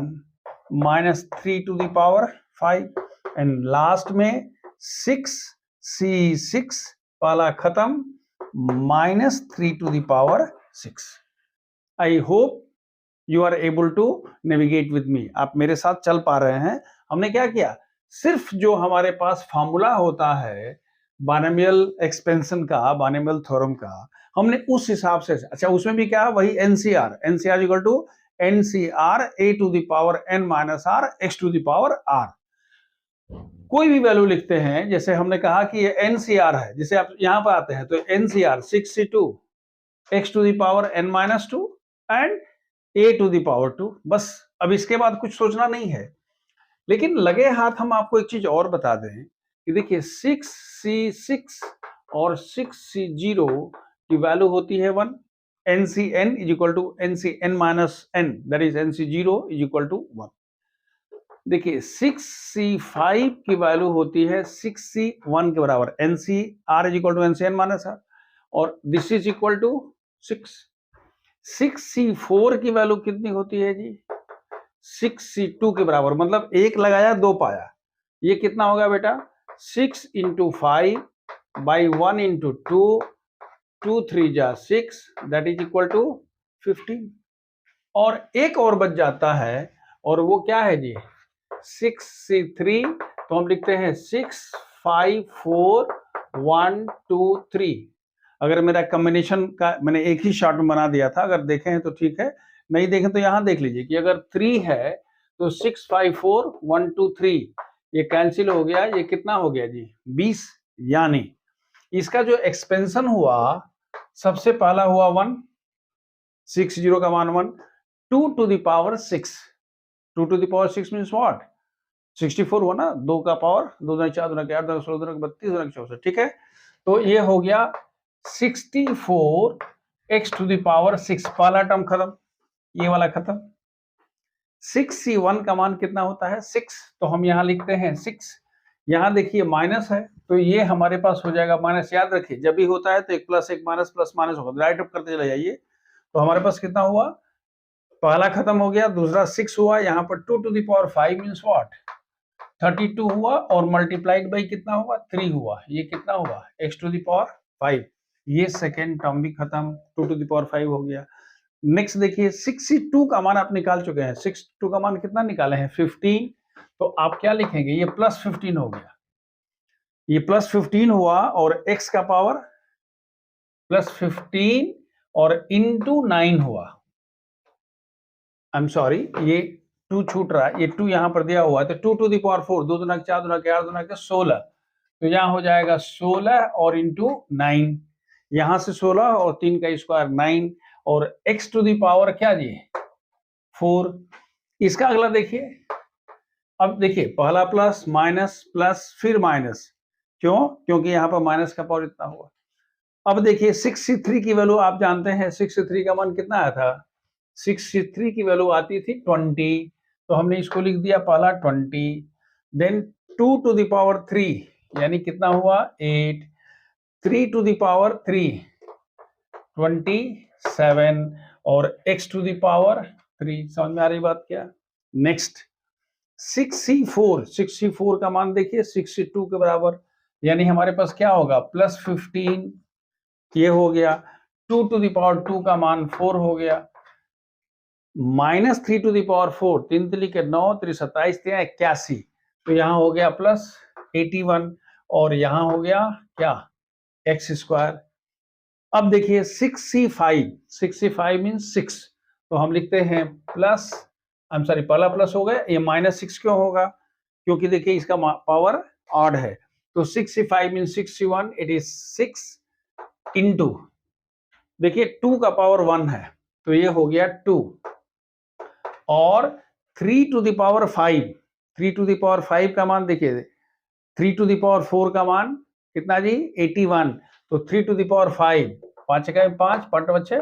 minus 3 to the power 5, and last में 6c6 वाला खत्म minus 3 to the power 6। I hope you are able to navigate with me, आप मेरे साथ चल पा रहे हैं। हमने क्या किया? सिर्फ जो हमारे पास फॉर्मूला होता है बायनोमियल एक्सपेंशन का, बायनोमियल थ्योरम का, हमने उस हिसाब से, अच्छा उसमें भी क्या है, वही NCR equal to NCR A to the power N minus R X to the power R. कोई भी वैल्यू लिखते हैं, जैसे हमने कहा कि ये एनसीआर है, जैसे आप यहां पर आते हैं तो NCR 62 X to the power N minus 2 and A to the power 2। बस अब इसके बाद कुछ सोचना नहीं है। लेकिन लगे हाथ हम आपको एक चीज और बता दें कि देखिए 6C6 और 6C0 की वैल्यू होती है 1, NCN is equal to NCN minus n, that is NC0 is equal to 1। देखिए 6C5 की वैल्यू होती है 6C1 के बराबर, NCR is equal to NCN minus r, और this is equal to 6। 6C4 की वैल्यू कितनी होती है जी, 6C2 के बराबर, मतलब एक लगाया दो पाया। ये कितना होगा बेटा, 6 इंटू 5 बाई 1 इंटू 2, 2 3 जा 6, दैट इज इक्वल टू 15। और एक और बच जाता है, और वो क्या है जी, 6C3, तो हम लिखते हैं 6 5 4 1 2 3। अगर मेरा कॉम्बिनेशन का मैंने एक ही शॉट में बना दिया था, अगर देखें हैं तो ठीक है, नहीं देखें तो यहां देख लीजिए कि अगर 3 है तो 6 5 4 1 2 3 ये कैंसिल हो गया, ये कितना हो गया जी 20। यानी इसका जो एक्सपेंशन हुआ, सबसे पहला हुआ 1, 60 का मान 1, 2 to the power 6, 2 to the power 6 means what, 64 हुआ ना, 2 का पावर 2 दूना 4 दूना 8 दूना 16 दूना 32 दूना 64, ठीक है। तो ये हो गया 64 x टू द पावर 6, पहला टर्म खत्म, ये वाला खत्म। 6C1 का मान कितना होता है 6, तो हम यहां लिखते हैं 6। यहां देखिए माइनस है, तो ये हमारे पास हो जाएगा माइनस। याद रखिए जब भी होता है तो एक प्लस एक माइनस, प्लस माइनस होगा, राइट अप करते चले जाइए। तो हमारे पास कितना हुआ, पहला खत्म हो गया, दूसरा 6 हुआ, यहाँ पर 2 to the power 5 means what 32 हुआ, और मल्टीप्लाइड बाई कितना हुआ 3 हुआ, ये कितना हुआ x टू द पावर 5। ये सेकेंड टर्म भी खत्म, 2 टू द पावर 5 हो गया। नेक्स्ट देखिए 62 का मान आप निकाल चुके हैं, 62 का मान कितना निकाले हैं 15, तो आप क्या लिखेंगे, ये प्लस 15 हो गया, ये प्लस 15 हुआ, और x का पावर प्लस 15 और इंटू 9 हुआ। आई एम सॉरी, ये 2 छूट रहा है, ये 2 यहां पर दिया हुआ है, तो 2 टू द पावर 4, 2 दुना 4 दुना 8 दुना 16, तो यहां हो जाएगा 16 और इंटू 9, यहां से 16 और 3 का स्क्वायर 9, और x टू द पावर क्या जी 4। इसका अगला देखिए, अब देखिए पहला प्लस माइनस प्लस फिर माइनस, क्यों, क्योंकि यहाँ पर माइनस का पावर इतना हुआ। अब देखिए 6C3 की वैल्यू आप जानते हैं, 6C3 का मान कितना आया था, 6C3 की वैल्यू आती थी 20, तो हमने इसको लिख दिया पहला 20, देन 2 टू द पावर 3 यानी कितना हुआ 8, 3 टू द पावर 3 27, और x टू द पावर 3। समझ में आ रही बात क्या। नेक्स्ट 6C4 का मान देखिए 62 के बराबर, यानी हमारे पास क्या होगा प्लस 15, ये हो गया, 2 टू द पावर 2 का मान 4 हो गया, माइनस 3 टू द पावर 4, 3 3 के 9, 3 27 81, तो यहाँ हो गया प्लस 81, और यहाँ हो गया क्या एक्स स्क्वायर। अब देखिए 6C5 मीन्स 6, तो हम लिखते हैं प्लस, आई एम सॉरी पहला प्लस हो गया, ये माइनस 6 क्यों होगा, क्योंकि देखिए इसका पावर ऑड है, तो 6C5 means 61, it is 6 into, देखिए 2 का पावर 1 है, तो ये हो गया 2, और 3 to the power 5, 3 to the power 5 का मान देखिए, 3 टू द पावर 4 का मान कितना जी 81, तो 3 टू द पावर 5, 5 का 5 5 बच्चे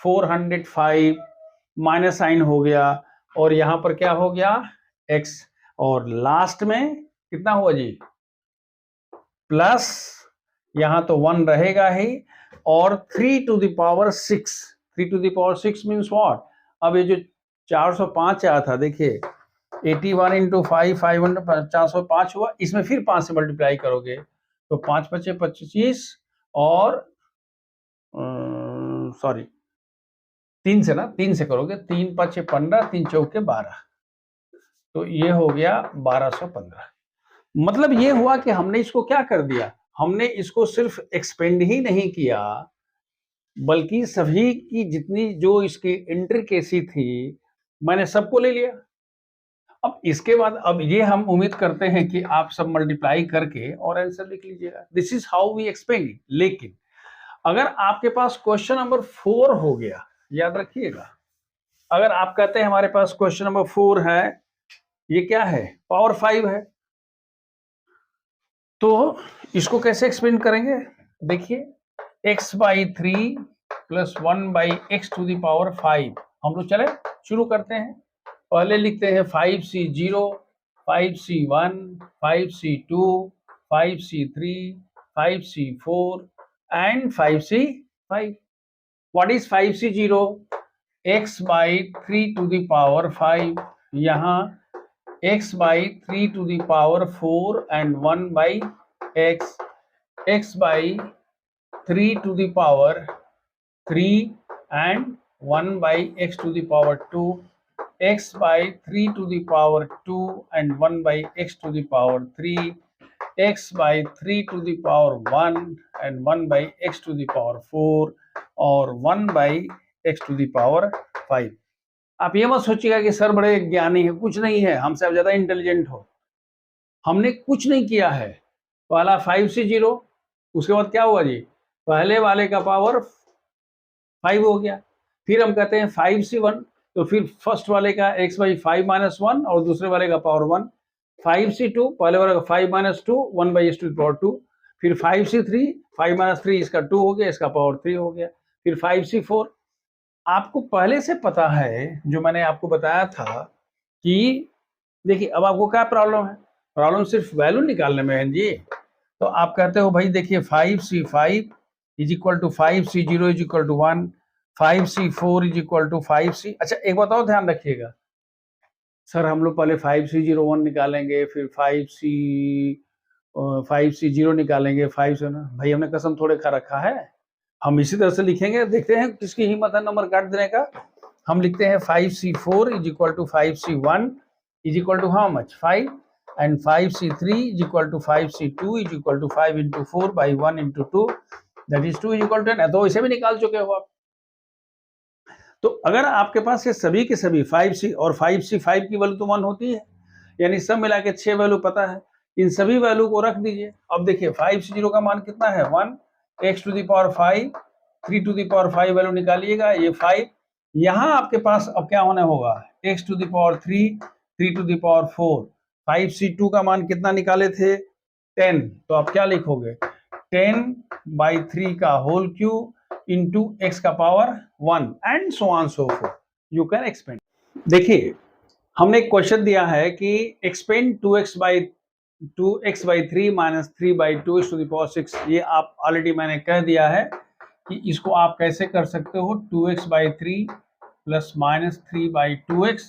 405, माइनस साइन हो गया, और यहां पर क्या हो गया x, और लास्ट में कितना हुआ जी प्लस, यहां तो 1 रहेगा ही, और 3 to the power 6, 3 to the power 6 means व्हाट, अब ये जो 405 आया था देखिए 81 इंटू 5 500 405 हुआ, इसमें फिर 5 से मल्टीप्लाई करोगे तो 5 बचे 25, और सॉरी 3 से ना, 3 से करोगे, 3 5 15, 3 चौके 12, तो ये हो गया 1215। मतलब ये हुआ कि हमने इसको क्या कर दिया, हमने इसको सिर्फ एक्सपेंड ही नहीं किया, बल्कि सभी की जितनी जो इसकी इंट्रिकेसी थी मैंने सबको ले लिया। अब इसके बाद अब ये हम उम्मीद करते हैं कि आप सब मल्टीप्लाई करके और आंसर लिख लीजिएगा। This is how we explain it. लेकिन अगर आपके पास क्वेश्चन नंबर 4 हो गया, याद रखिएगा, अगर आप कहते हैं हमारे पास क्वेश्चन नंबर 4 है, ये क्या है, पावर 5 है, तो इसको कैसे एक्सप्लेन करेंगे? देखिए x by 3 plus 1 by x to the power 5। हम लोग चले शुरू करते हैं। पहले लिखते हैं 5c0, 5c1, 5c2, 5c3, 5c4 and 5c5। What is 5c0? x by 3 to the power 5, यहाँ x by 3 to the power 4 and 1 by x, x by 3 to the power 3 and 1 by x to the power 2, x by 3 to the power 2 and 1 by x to the power 3, x by 3 to the power 1 and 1 by x to the power 4 और 1 by x to the power 5। आप ये मत सोचिएगा कि sir बड़े ज्ञानी है, कुछ नहीं है, हमसे आप ज्यादा इंटेलिजेंट हो। हमने कुछ नहीं किया है। पहला 5c0, उसके बाद क्या हुआ जी, पहले वाले का पावर 5 हो गया, फिर हम कहते हैं 5c1, तो फिर फर्स्ट वाले का x बाई 5 माइनस 1 और दूसरे वाले का पावर 1, 5c2 पहले वाले का 5 minus 2 1 by x to the power 2, फिर 5c3 5 माइनस 3 इसका 2 हो गया, इसका पावर 3 हो गया, फिर 5c4। आपको पहले से पता है जो मैंने आपको बताया था कि देखिए अब आपको क्या प्रॉब्लम है, प्रॉब्लम सिर्फ वैल्यू निकालने में है जी। तो आप कहते हो भाई देखिए 5c5 is equal to 5c0 is equal to 1, 5c4 is equal to 5c। अच्छा एक बात और ध्यान रखिएगा, सर हम लोग पहले 5c01 निकालेंगे, फिर 5c0 निकालेंगे, 5 भाई हमने कसम थोड़े खा रखा है, हम इसी तरह से लिखेंगे। देखते हैं किसकी हिम्मत है नंबर काट देने का। हम लिखते हैं 5c4 is equal to 5c1 is equal to how much 5 and 5c3 is equal to 5c2 is equal to 5 into 4 by 1 into 2 that is 2 is equal to 10। तो इसे भी निकाल चुके हो आप। तो अगर आपके पास ये सभी के सभी 5c और 5c5 की वैल्यू तो 1 होती है, यानी सब मिला के 6 वैल्यू पता है, इन सभी वैल्यू को रख दीजिए। अब देखिए 5c0 का मान कितना है 1, x to the power 5, 3 to the power 5 value निकालिएगा, ये 5। यहाँ आपके पास अब क्या होने होगा, x to the power 3, 3 to the power 4, 5c2 का मान कितना निकाले थे 10, तो आप क्या लिखोगे 10 बाई 3 का होल क्यूब इंटू एक्स का power 1 and so on so forth. You can expand. देखिए हमने एक क्वेश्चन दिया है कि expand 2x by 3 minus 3 by 2 to the power 6। ये आप ऑलरेडी मैंने कह दिया है कि इसको आप कैसे कर सकते हो, 2x by 3 plus minus 3 by 2x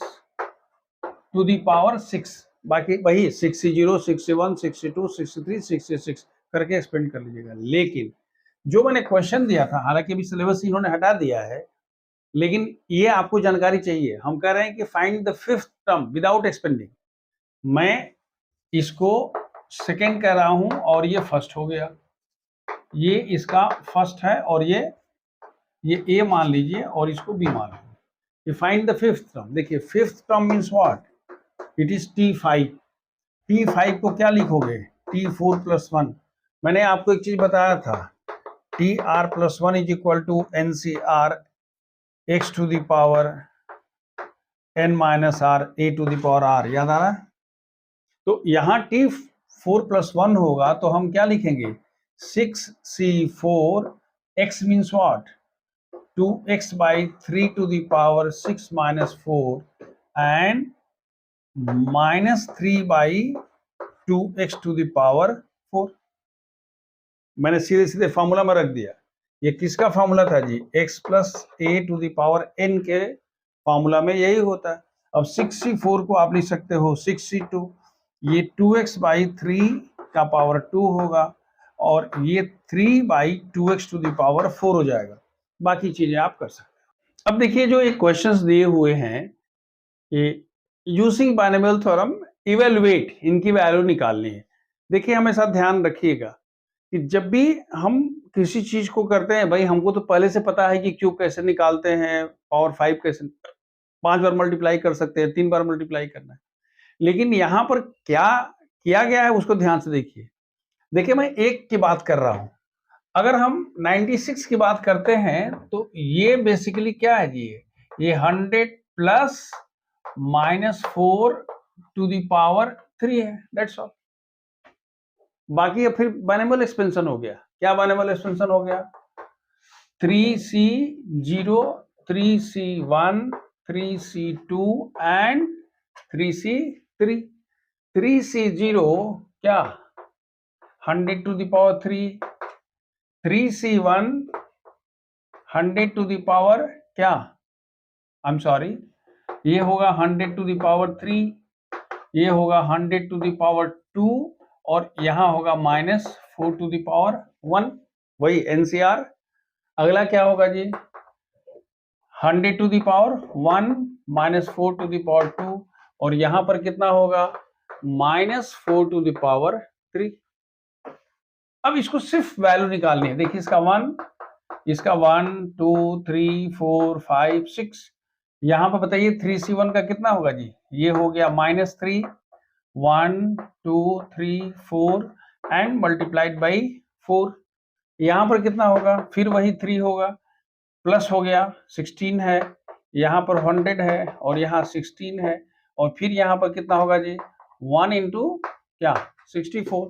to the power 6, बाकी वही 60, 61, 62, 63, 66 करके एक्सपेंड कर लीजिएगा। लेकिन जो मैंने क्वेश्चन दिया था, हालांकि अभी सिलेबस इन्होंने हटा दिया है, लेकिन ये आपको जानकारी चाहिए। हम कह रहे हैं कि find the fifth term without expanding. मैं इसको सेकेंड कह रहा हूं और ये फर्स्ट हो गया, ये इसका फर्स्ट है और ये ए मान लीजिए और इसको बी मान लीजिए। Find the fifth term. देखिए fifth term means what, it is T5। T5 को क्या लिखोगे T4 प्लस 1। मैंने आपको एक चीज बताया था, TR plus 1 is equal to NCR x to the power n minus r a to the power r, याद आ रहा है। तो यहाँ T4 प्लस 1 होगा तो हम क्या लिखेंगे 6c4 x means what 2x by 3 to the power 6 माइनस 4 and minus 3 by 2x to the power 4। मैंने सीधे सीधे फॉर्मूला में रख दिया। ये किसका फॉर्मूला था जी, x plus a to the power n के फॉर्मूला में यही होता है। अब 6c4 को आप लिख सकते हो 6c2, ये 2x बाई 3 का पावर 2 होगा और ये 3 by 2x to the power 4 हो जाएगा। बाकी चीजें आप कर सकते हो। अब देखिए जो एक क्वेश्चंस दिए हुए हैं, ये यूजिंग बाइनोमियल थ्योरम इवेलुएट, इनकी वैल्यू निकालनी है। देखिए हमेशा ध्यान रखिएगा कि जब भी हम किसी चीज को करते हैं भाई, हमको तो पहले से पता है कि क्यूब कैसे निकालते हैं, पावर 5 कैसे 5 बार मल्टीप्लाई कर सकते हैं, 3 बार मल्टीप्लाई करना है। लेकिन यहाँ पर क्या किया गया है उसको ध्यान से देखिए। देखिए मैं 1 की बात कर रहा हूं, अगर हम 96 की बात करते हैं तो ये बेसिकली क्या है जी, ये 100 प्लस -4 टू द पावर 3 है, दैट्स ऑल। बाकी अब फिर बाइनोमियल एक्सपेंशन हो गया। क्या बाइनोमियल एक्सपेंशन हो गया? 3C0, 3C1, 3C2 and 3C3। 3C0 क्या 100 to the power 3, 3C1 100 to the power क्या, आई एम सॉरी, ये होगा 100 टू द पावर 3, ये होगा 100 टू द पावर 2 और यहां होगा -4 टू द पावर 1, वही एनसीआर। अगला क्या होगा जी, 100 to the power 1 -4 to the power 2 और यहां पर कितना होगा -4 टू द पावर 3। अब इसको सिर्फ वैल्यू निकालनी है। देखिए इसका 1, इसका 1 2 3 4 5 6, यहां पर बताइए 3C1 का कितना होगा जी, ये हो गया -3, 1 2 3 4 एंड मल्टीप्लाइड बाई 4। यहां पर कितना होगा, फिर वही 3 होगा, प्लस हो गया 16 है, यहां पर 100 है और यहां 16 है और फिर यहां पर कितना होगा जी, 1 इंटू क्या 64,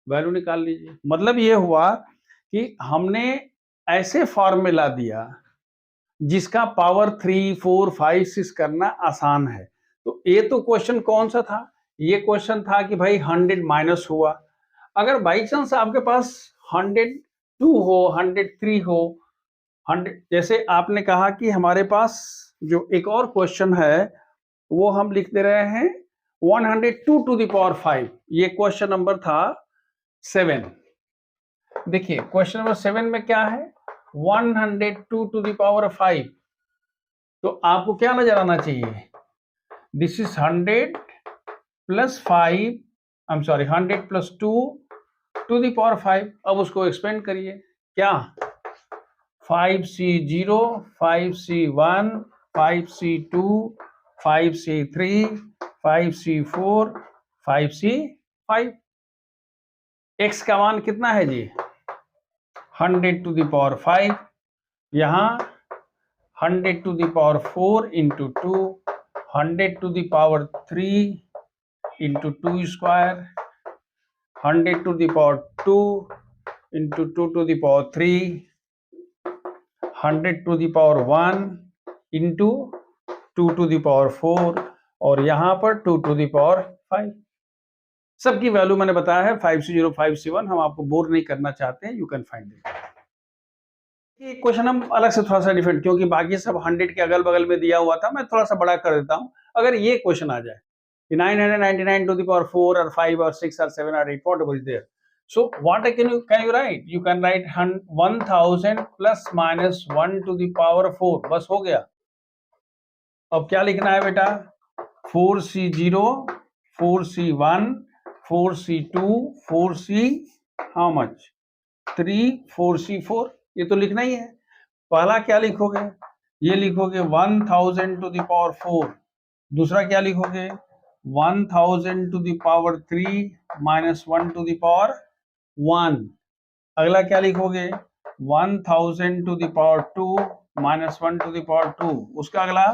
वैल्यू निकाल लीजिए। मतलब ये हुआ कि हमने ऐसे फॉर्मूला दिया जिसका पावर 3 4 5 6 करना आसान है। तो ये तो क्वेश्चन कौन सा था, ये क्वेश्चन था कि भाई 100 माइनस हुआ। अगर बाई चांस आपके पास 102 हो, 103 हो, 100, जैसे आपने कहा कि हमारे पास जो एक और क्वेश्चन है वो हम लिख दे रहे हैं 102 टू द पावर 5, ये क्वेश्चन नंबर था 7। देखिए क्वेश्चन नंबर 7 में क्या है, 102 टू द पावर 5, तो आपको क्या नजर आना चाहिए, this is 100 plus 5, I am sorry 100 plus 2 to the power 5। अब उसको एक्सपेंड करिए, क्या 5C0, 5C1, 5C2, 5C3, 5C4, 5C5। x का मान कितना है जी, 100 टू द पावर 5, यहां 100 to the power 4 into 2, 100 to the power 3 into 2 square, 100 to the power 2 into 2 to the power 3, 100 to the power 1 into 2 to the power 4 और यहां पर 2 to the power 5। सबकी value मैंने बताया है 5C0 5C1, हम आपको बोर नहीं करना चाहते हैं, यू कैन फाइंड इट। ये क्वेश्चन हम अलग से थोड़ा सा डिफरेंट, क्योंकि बाकी सब 100 के अगल बगल में दिया हुआ था, मैं थोड़ा सा बड़ा कर देता हूं। अगर ये क्वेश्चन आ जाए 999 टू द पावर 4 और 5 और 6 और 7 और 8, whatever is there, so what can you write, you can write 1000 plus minus 1 to the power 4, बस हो गया। अब क्या लिखना है बेटा, 4C0, 4C1, 4C2, 4C how much 3, 4C4, ये तो लिखना ही है। पहला क्या लिखोगे, ये लिखोगे 1000 टू द पावर 4, दूसरा क्या लिखोगे 1000 to the power 3 minus 1 to the power 1, अगला क्या लिखोगे 1000 to the power 2 minus 1 to the power 2, उसका अगला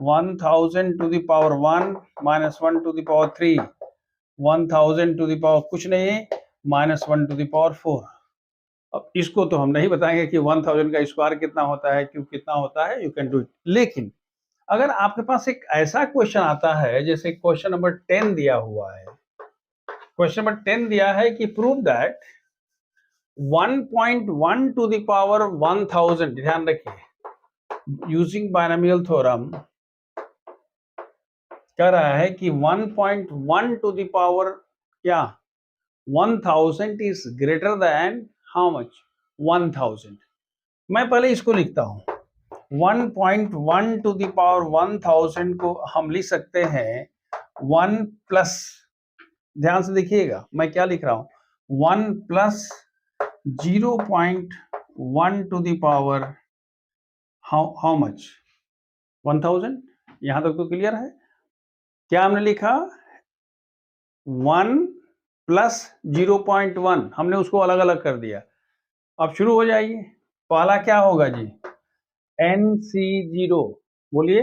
1000 to the power 1 minus 1 to the power 3, 1000 to the power कुछ नहीं माइनस 1 टू द पावर 4। अब इसको तो हम नहीं बताएंगे कि 1000 का स्क्वायर कितना होता है, क्यों कितना होता है, यू कैन डू इट। लेकिन अगर आपके पास एक ऐसा क्वेश्चन आता है, जैसे क्वेश्चन नंबर 10 दिया हुआ है, क्वेश्चन नंबर 10 दिया है कि prove that 1.1 to the power 1000, ध्यान रखिए यूजिंग बायनोमियल थ्योरम, कह रहा है कि 1.1 टू द पावर क्या 1000 is greater than how much 1000। मैं पहले इसको लिखता हूं, 1.1 टू द पावर 1000 को हम लिख सकते हैं 1 प्लस, ध्यान से देखिएगा मैं क्या लिख रहा हूं, 1 plus 0.1 to the power how much 1000। यहां तक तो क्लियर है। क्या हमने लिखा 1 प्लस 0.1, हमने उसको अलग अलग कर दिया। अब शुरू हो जाइए। पहला क्या होगा जी, NC0, बोलिए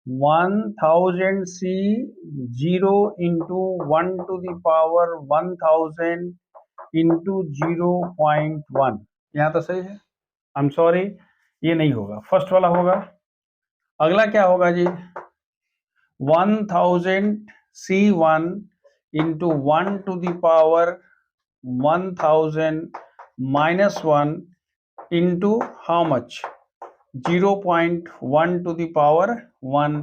1000 C 0 into 1 to the power 1000 into 0.1। यहां तो सही है। आई एम सॉरी, ये नहीं होगा, फर्स्ट वाला होगा। अगला क्या होगा जी, 1000 C1 into 1 to the power 1000 minus 1 into how much 0.1 to the power 1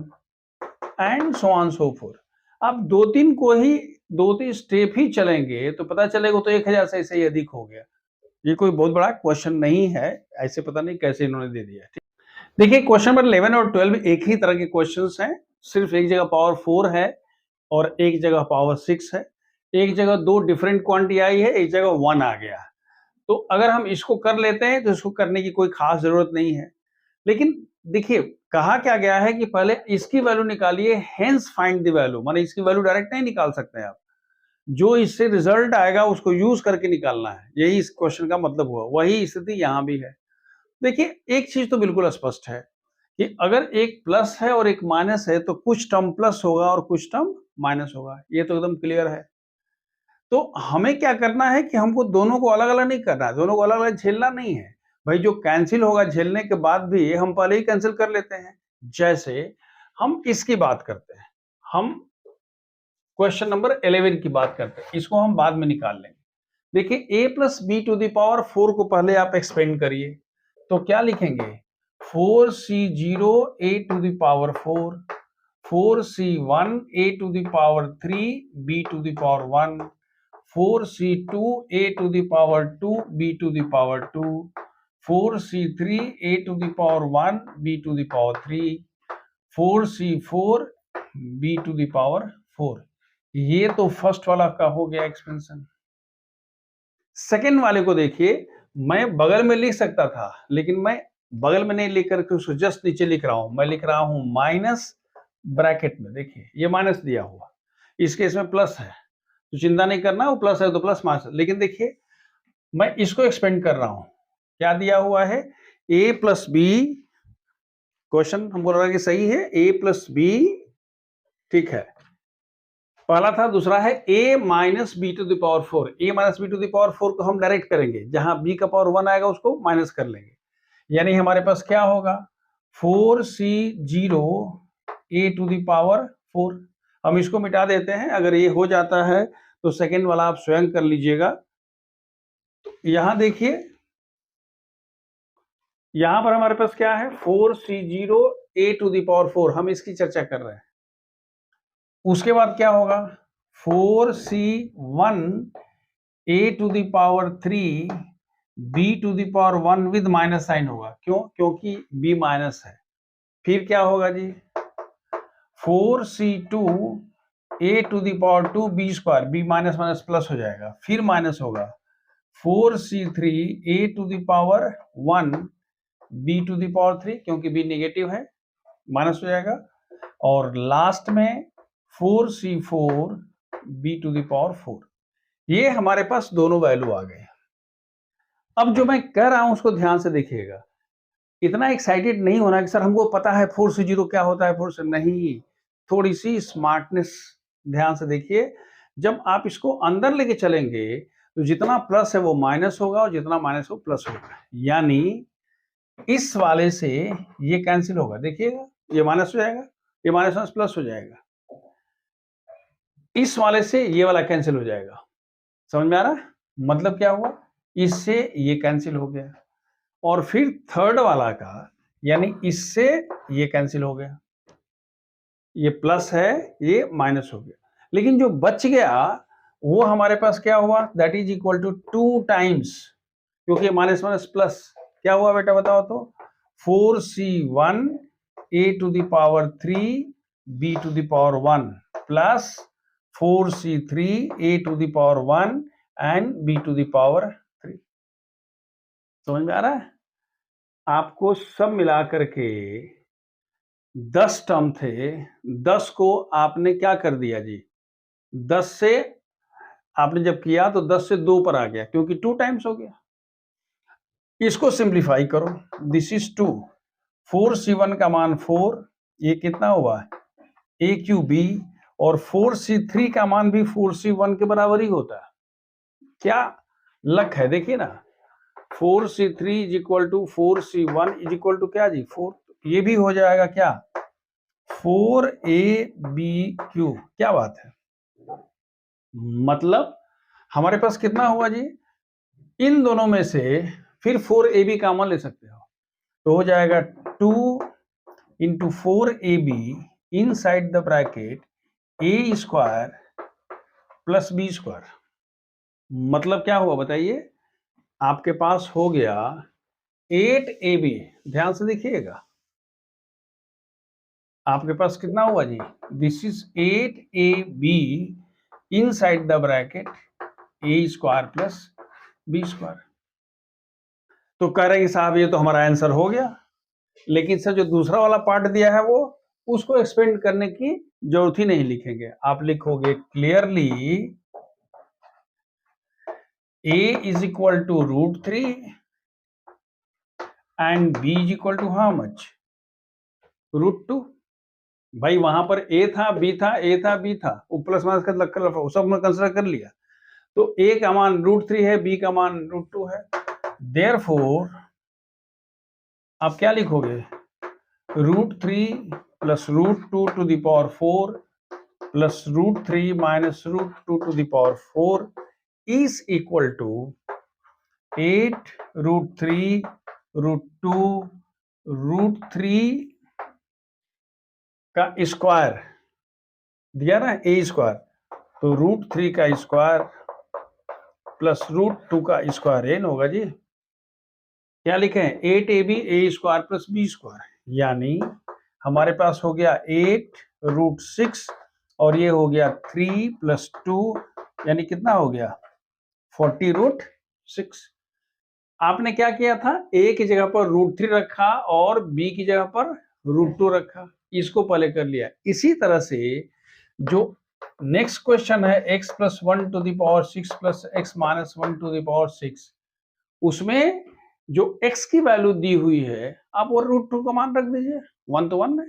and so on so forth. अब दो तीन स्टेप ही चलेंगे तो पता चलेगा तो 1000 से ऐसे ही अधिक हो गया। ये कोई बहुत बड़ा क्वेश्चन नहीं है, ऐसे पता नहीं कैसे इन्होंने दे दिया। देखिए क्वेश्चन नंबर 11 और 12 एक ही तरह के क्वेश्चंस हैं, सिर्फ एक जगह पावर 4 है और एक जगह पावर 6 है। एक जगह दो डिफरेंट क्वांटिटी आई है, एक जगह 1 आ गया। तो अगर हम इसको कर लेते हैं तो इसको करने की कोई खास जरूरत नहीं है। लेकिन देखिए कहा क्या गया है कि पहले इसकी वैल्यू निकालिए, हेंस फाइंड द वैल्यू, माने इसकी वैल्यू डायरेक्ट नहीं निकाल सकते आप, जो इससे रिजल्ट आएगा उसको यूज करके निकालना है। यही इस क्वेश्चन का मतलब हुआ। वही स्थिति यहां भी है। देखिए एक चीज तो बिल्कुल स्पष्ट है कि अगर एक प्लस है और एक माइनस है तो कुछ टर्म प्लस होगा और कुछ टर्म माइनस होगा, ये तो एकदम क्लियर है। तो हमें क्या करना है कि हमको दोनों को अलग अलग नहीं करना है, दोनों को अलग अलग झेलना नहीं है भाई। जो कैंसिल होगा झेलने के बाद भी हम पहले ही कैंसिल कर लेते हैं। जैसे हम इसकी बात करते हैं, हम क्वेश्चन नंबर 11 की बात करते हैं, इसको हम बाद में निकाल लेंगे। देखिए a plus B to the power 4 को पहले आप एक्सपेंड करिए, तो क्या लिखेंगे 4C0 a to the power 4, 4C1 a to the power 3 b to the power 1, 4C2 a to the power 2 b to the power 2, 4C3 a to the power 1 b to the power 3, 4C4 b to the power 4। ये तो first वाला का हो गया expansion. Second वाले को देखिए, मैं बगल में लिख सकता था लेकिन मैं बगल में नहीं लिख करके उसको जस्ट नीचे लिख रहा हूं। मैं लिख रहा हूं माइनस ब्रैकेट में, देखिए ये माइनस दिया हुआ, इसके इसमें प्लस है तो चिंता नहीं करना, वो प्लस है तो प्लस माइनस। लेकिन देखिए मैं इसको एक्सपेंड कर रहा हूं, क्या दिया हुआ है a प्लस बी, क्वेश्चन हम बोल रहे हैं कि सही है a प्लस बी, ठीक है, पहला था। दूसरा है a minus B to the power 4, a minus B to the power 4 को हम डायरेक्ट करेंगे, जहां b का पावर 1 आएगा उसको माइनस कर लेंगे, यानी हमारे पास क्या होगा 4C0 a to the power 4। हम इसको मिटा देते हैं, अगर ये हो जाता है तो सेकेंड वाला आप स्वयं कर लीजिएगा। तो यहां देखिए, यहां पर हमारे पास क्या है 4C0 a to the power 4, हम इसकी चर्चा कर रहे हैं। उसके बाद क्या होगा 4C1 a to the power 3 b to the power 1 with minus sign होगा, क्यों, क्योंकि b माइनस है। फिर क्या होगा जी 4C2 a to the power 2 b square, b minus minus plus हो जाएगा, फिर माइनस होगा 4C3 a to the power 1 b to the power 3, क्योंकि b नेगेटिव है माइनस हो जाएगा, और लास्ट में 4C4 b to the power 4। ये हमारे पास दोनों वैल्यू आ गए। अब जो मैं कह रहा हूं उसको ध्यान से देखिएगा, इतना एक्साइटेड नहीं होना कि सर हमको पता है 4C0 क्या होता है, 4 से नहीं, थोड़ी सी स्मार्टनेस ध्यान से देखिए। जब आप इसको अंदर लेके चलेंगे तो जितना प्लस है वो माइनस होगा और जितना माइनस हो प्लस होगा, यानी इस वाले से ये कैंसिल होगा, देखिएगा ये माइनस हो जाएगा, ये माइनस माइनस प्लस हो जाएगा, इस वाले से ये वाला कैंसिल हो जाएगा। समझ में आ रहा है मतलब क्या हुआ, इससे ये कैंसिल हो गया, और फिर थर्ड वाला का यानी इससे ये कैंसिल हो गया, ये प्लस है ये माइनस हो गया, लेकिन जो बच गया वो हमारे पास क्या हुआ, that is equal to 2 times, क्योंकि माइनस माइनस प्लस क्या हुआ बेटा बताओ तो 4C1 a to the power 3 b to the power 1 plus 4C3 a to the power 1 and b to the power 3। समझ में आ रहा है? आपको सब मिला करके 10 टर्म थे, 10 को आपने क्या कर दिया जी, 10 से आपने जब किया तो 10 से 2 पर आ गया, क्योंकि 2 टाइम्स हो गया। इसको सिंप्लीफाई करो, दिस इज 2, 4c1 का मान 4, ये कितना हुआ ए क्यू बी, और 4c3 का मान भी 4c1 के बराबर ही होता है। क्या लक है, देखिए ना, 4c3 is equal to 4c1 is equal to क्या जी, 4, ये भी हो जाएगा क्या, 4abq। क्या बात है, मतलब हमारे पास कितना हुआ जी, इन दोनों में से फिर 4ab कॉमन ले सकते हो, तो हो जाएगा 2 into 4ab inside the bracket A square plus B square. मतलब क्या हुआ बताइए, आपके पास हो गया 8ab। ध्यान से देखिएगा, आपके पास कितना हुआ जी, this is 8ab inside the bracket A square plus B square. तो कह रहे हैं कि साहब ये तो हमारा आंसर हो गया, लेकिन सर जो दूसरा वाला पार्ट दिया है वो, उसको एक्सपेंड करने की जरूरत ही नहीं लिखेंगे। आप लिखोगे clearly a is equal to √3 and b is equal to how much, √2। भाई वहां पर a था, b था, a था, b था, वो प्लस माइनस का सब में कंसिडर कर लिया, तो a का मान √3 है, b का मान √2 है। देयरफॉर आप क्या लिखोगे, √3 plus √2 to the power 4 plus √3 minus √2 to the power 4 is equal to 8 √3 √2 √3 का स्क्वायर दिया ना, ए स्क्वायर, तो √3 का स्क्वायर प्लस √2 का स्क्वायर एन होगा जी। क्या लिखे हैं, 8ab ए स्क्वायर प्लस बी स्क्वायर, यानी हमारे पास हो गया 8 √6 और ये हो गया 3 प्लस 2, यानी कितना हो गया 40 √6। आपने क्या किया था, ए की जगह पर √3 रखा और बी की जगह पर √2 रखा, इसको पहले कर लिया। इसी तरह से जो नेक्स्ट क्वेश्चन है x plus 1 to the power 6 plus x minus 1 to the power 6, उसमें जो x की वैल्यू दी हुई है आप वो √2 का मान रख दीजिए, 1 तो 1 है।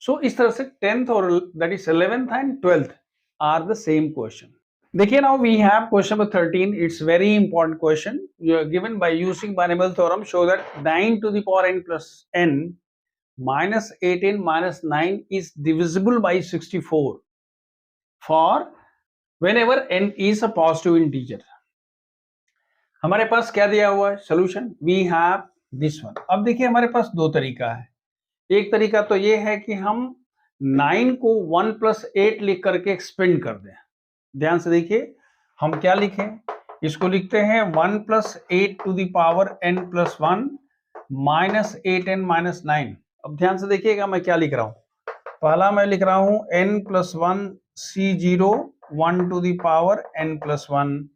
सो इस तरह से 10th और that is 11th and 12th are the same question. देखिए now we have question number 13, it's very important question given by using binomial theorem, show that 9 to the power n plus n minus 8n minus 9 is divisible by 64 for whenever n is a positive integer। हमारे पास क्या दिया हुआ है solution, we have this one. अब देखिए हमारे पास दो तरीका है, एक तरीका तो ये है कि हम 9 को 1 प्लस 8 लिख करके एक्सपेंड कर दें। ध्यान से देखिए हम क्या लिखें, इसको लिखते हैं 1 plus 8 to the power n plus 1 minus 8n minus 9। अब ध्यान से देखिएगा मैं क्या लिख रहा हूं, पहला मैं लिख रहा हूं n plus 1 C0 1 to the power n plus 1।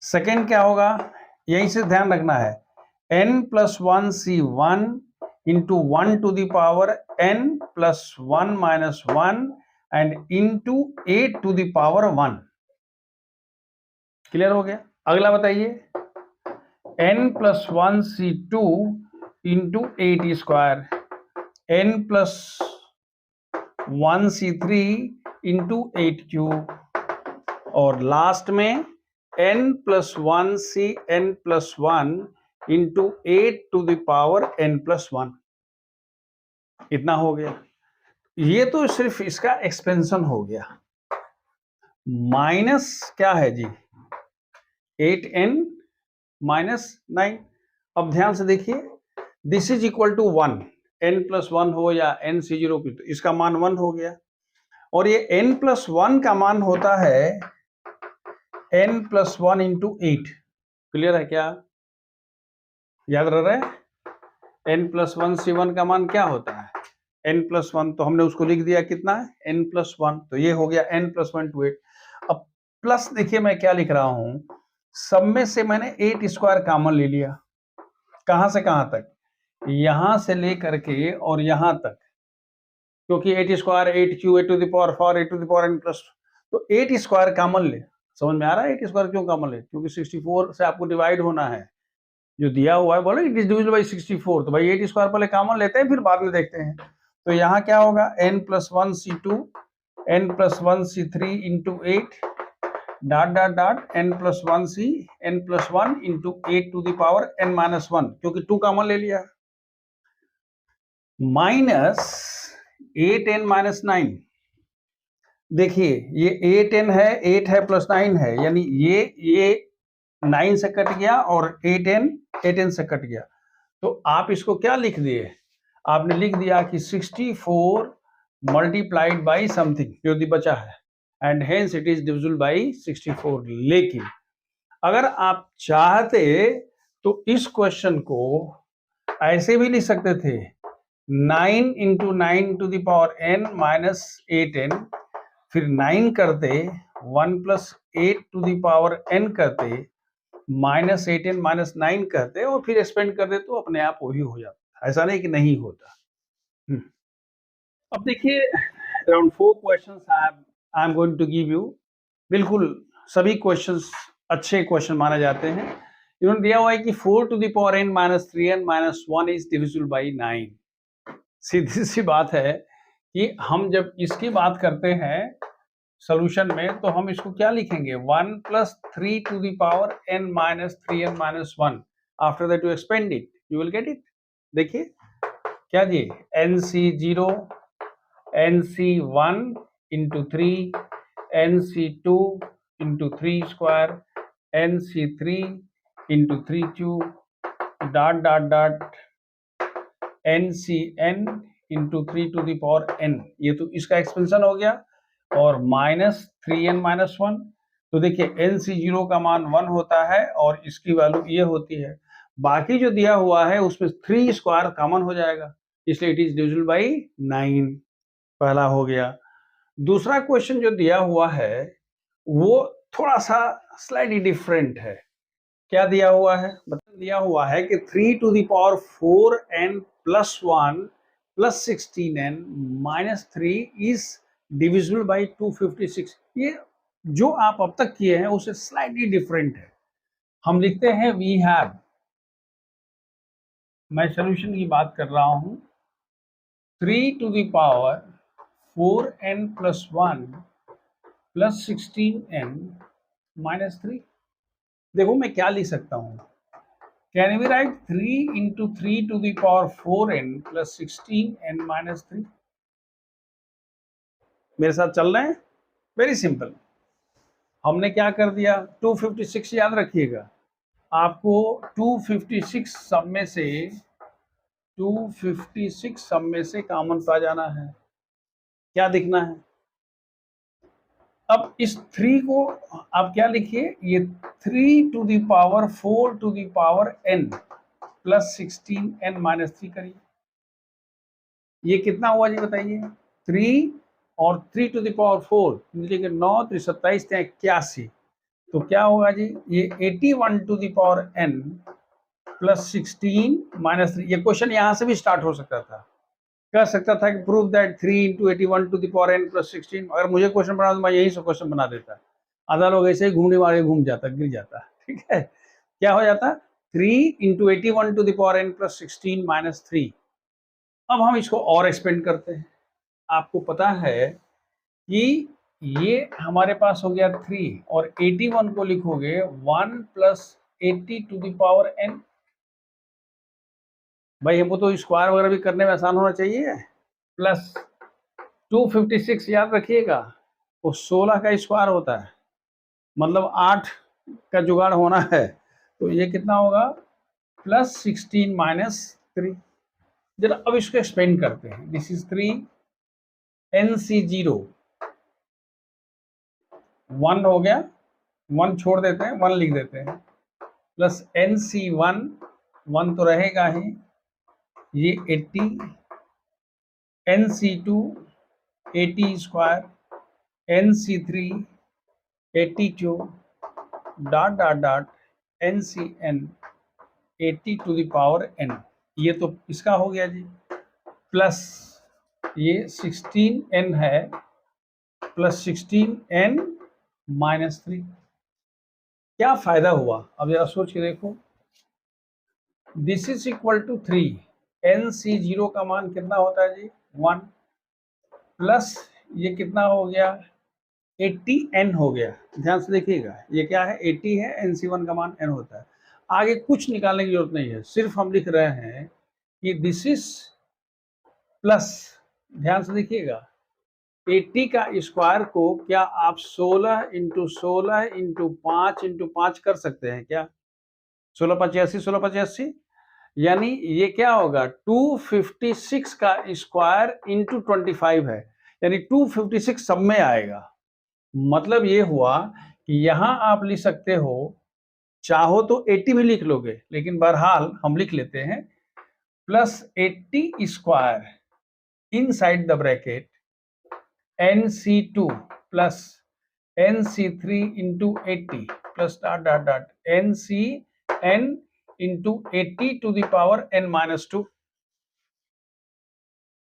Second क्या होगा, यहीं से ध्यान रखना है, n plus 1 C1 into 1 to the power n plus 1 minus 1 and into 8 to the power 1। Clear हो गया। अगला बताइए, n plus 1 C2 into 8 square, n plus 1 C3 into 8 cube, और लास्ट में n plus 1 Cn plus 1 into 8 to the power n plus 1। इतना हो गया, ये तो सिर्फ इसका एक्सपेंशन हो गया। माइनस क्या है जी, 8n माइनस 9। अब ध्यान से देखिए, this is equal to 1, n plus 1 हो या n C0, तो इसका मान 1 हो गया, और ये n प्लस 1 का मान होता है n प्लस 1 इंटू 8। क्लियर है क्या, याद रह रहा है, n प्लस 1 C1 का मान क्या होता है, n प्लस 1, तो हमने उसको लिख दिया कितना है n प्लस 1, तो ये हो गया n प्लस 1 टू 8। अब प्लस देखिए मैं क्या लिख रहा हूं, सब में से मैंने 8 स्क्वायर कॉमन ले लिया। कहां से कहां तक? यहां से लेकर के और यहां तक, क्योंकि 8 square 8 to the power 4 to the power n plus, तो 8 स्क्वायर कॉमन ले। समझ में आ रहा है 8 स्क्वायर क्यों कॉमन ले? क्योंकि 64 से आपको डिवाइड होना है, जो दिया हुआ है बोले इट इज डिविजिबल बाई 64, तो भाई 8 स्क्वायर पहले कॉमन लेते हैं फिर बाद में देखते हैं। तो यहाँ क्या होगा n plus 1 C2 n plus 1 C3 into 8 dot dot dot n plus 1 C n plus 1 into 8 to the power n minus 1, क्योंकि 2 कॉमन ले लिया, माइनस 8n माइनस 9। देखिए ये 8n है, 8 है प्लस 9 है, यानी ये 9 से कट गया और 8n से कट गया। तो आप इसको क्या लिख दिए? आपने लिख दिया कि 64 मल्टीप्लाइड बाई समथिंग जो भी बचा है, and hence it is divisible by 64। लेकिन अगर आप चाहते तो इस क्वेश्चन को ऐसे भी लिख सकते थे, 9 into 9 to the power n minus 8n, फिर 9 करते 1 plus 8 to the power n करते माइनस 8n माइनस 9 करते और फिर एक्सपेंड कर दे तो अपने आप वही हो जाता, ऐसा नहीं कि नहीं होता। अब देखिए around 4 questions I am going to give you. बिल्कुल सभी क्वेश्चंस अच्छे क्वेश्चन माने जाते हैं। इन्होंने दिया हुआ है कि 4 to the power n minus 3n minus 1 is divisible by 9। सीधी सी बात है कि हम जब इसकी बात करते हैं सॉल्यूशन में, तो हम इसको क्या लिखेंगे, 1 plus 3 to the power n minus 3n minus 1। After that you expand it you will get it. देखिए क्या जी, nc0 nc1 into 3 nc2 into 3 square nc3 into 3 cube dot dot dot ncn into 3 to the power n। ये तो इसका expansion हो गया, और minus 3n minus 1। तो देखिए nc0 का मान 1 होता है और इसकी वैल्यू ये होती है। बाकी जो दिया हुआ है उसमें 3 स्क्वायर कॉमन हो जाएगा, इसलिए इट इज डिविजिबल बाई 9। पहला हो गया। दूसरा क्वेश्चन जो दिया हुआ है वो थोड़ा सा स्लाइटली डिफरेंट है। क्या दिया हुआ है? दिया हुआ है कि 3 to the power 4n plus 1 plus 16n minus 3 is divisible by 256। ये जो आप अब तक किए हैं उससे स्लाइटली डिफरेंट है। हम लिखते हैं वी हैव, मैं सॉल्यूशन की बात कर रहा हूं, 3 to the power 4n plus 1 plus 16n minus 3। देखो मैं क्या लिख सकता हूं, can we write 3 into 3 to the power 4n plus 16n minus 3। मेरे साथ चल रहे हैं? Very simple. हमने क्या कर दिया, 256 याद रखिएगा, आपको 256 सब में से 256 सब में से कॉमन पा जाना है। क्या दिखना है? अब इस 3 को आप क्या लिखिए, ये 3 to the power 4 to the power n plus 16n minus 3 करिए। ये कितना हुआ जी बताइए? 3 और 3 टू द पावर 4, 9 3 27 81, तो क्या होगा जी, ये 81 to the power n plus 16 minus 3। ये क्वेश्चन यहाँ से भी स्टार्ट हो सकता था, कर सकता था कि prove that 3 into 81 to the power n plus 16। अगर मुझे क्वेश्चन बना तो मैं यही से क्वेश्चन बना देता। आधा लोग ऐसे ही घूमने मारे घूम जाता, गिर जाता। ठीक है, क्या हो जाता, 3 into 81 to the power n plus 16 minus 3। अब हम इसको और एक्सपेंड करते हैं। आपको पता है कि ये हमारे पास हो गया 3, और 81 को लिखोगे 1 plus 80 to the power n। भाई हमको तो स्क्वायर वगैरह भी करने में आसान होना चाहिए। प्लस 256 याद रखिएगा, वो 16 का स्क्वायर होता है, मतलब 8 का जुगाड़ होना है। तो ये कितना होगा, प्लस 16 माइनस 3। जरा अब इसको एक्सपेंड करते हैं। दिस इज 3 nc0 1 हो गया, 1 छोड़ देते हैं, 1 लिख देते हैं, प्लस nc1 1 तो रहेगा ही, ये 80 nc2 80 square nc3 82 dot dot dot NCN 80 to the power n, ये तो इसका हो गया जी, प्लस ये 16n है प्लस 16n माइनस 3। क्या फायदा हुआ अब जरा सोच के देखो। This is equal to 3, NC0 का मान कितना होता है जी 1, प्लस ये कितना हो गया 80n हो गया। ध्यान से देखिएगा, ये क्या है 80 है, NC1 का मान n होता है। आगे कुछ निकालने की जरूरत नहीं है, सिर्फ हम लिख रहे हैं कि दिस इज प्लस, ध्यान से देखिएगा 80 का स्क्वायर को क्या आप 16 इंटू 16 इंटू 5 इंटू 5 कर सकते हैं क्या? 16 5 80, 16 5 80, यानी ये क्या होगा 256 का स्क्वायर इंटू 25 है, यानी 256 सब में आएगा। मतलब ये हुआ कि यहां आप लिख सकते हो, चाहो तो 80 भी लिख लोगे, लेकिन बहरहाल हम लिख लेते हैं plus 80 square inside the bracket NC2 plus NC3 into 80 plus dot dot dot NCN into 80 to the power n minus 2।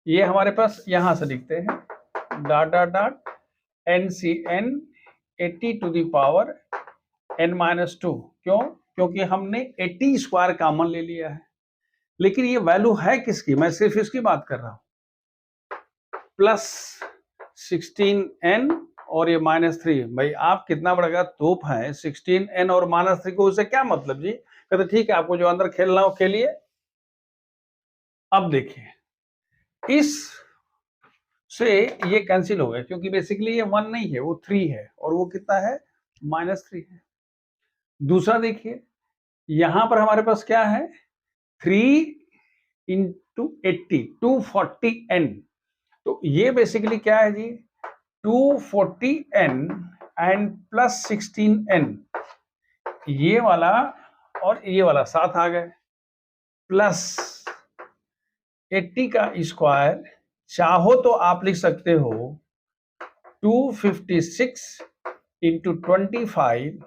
ये हमारे पास यहां से लिखते हैं dot dot dot NCN 80 to the power n minus 2। क्यों? क्योंकि हमने 80 स्क्वायर कॉमन ले लिया है, लेकिन ये वैल्यू है किसकी? मैं सिर्फ इसकी बात कर रहा हूं, प्लस 16n और ये माइनस 3। भाई आप कितना बड़ा तोप है, 16n और माइनस 3 को उससे क्या मतलब जी? कहते ठीक है, आपको जो अंदर खेलना हो खेलिए। अब देखिए इस से ये कैंसिल हो गया, क्योंकि बेसिकली ये 1 नहीं है, वो 3 है, और वो कितना है माइनस 3 है। दूसरा देखिए यहां पर हमारे पास क्या है 3 इंटू 80 240n, तो ये बेसिकली क्या है जी 240n एंड प्लस 16n, ये वाला और ये वाला साथ आ गए, प्लस 80 का स्क्वायर, चाहो तो आप लिख सकते हो 256 इंटू 25,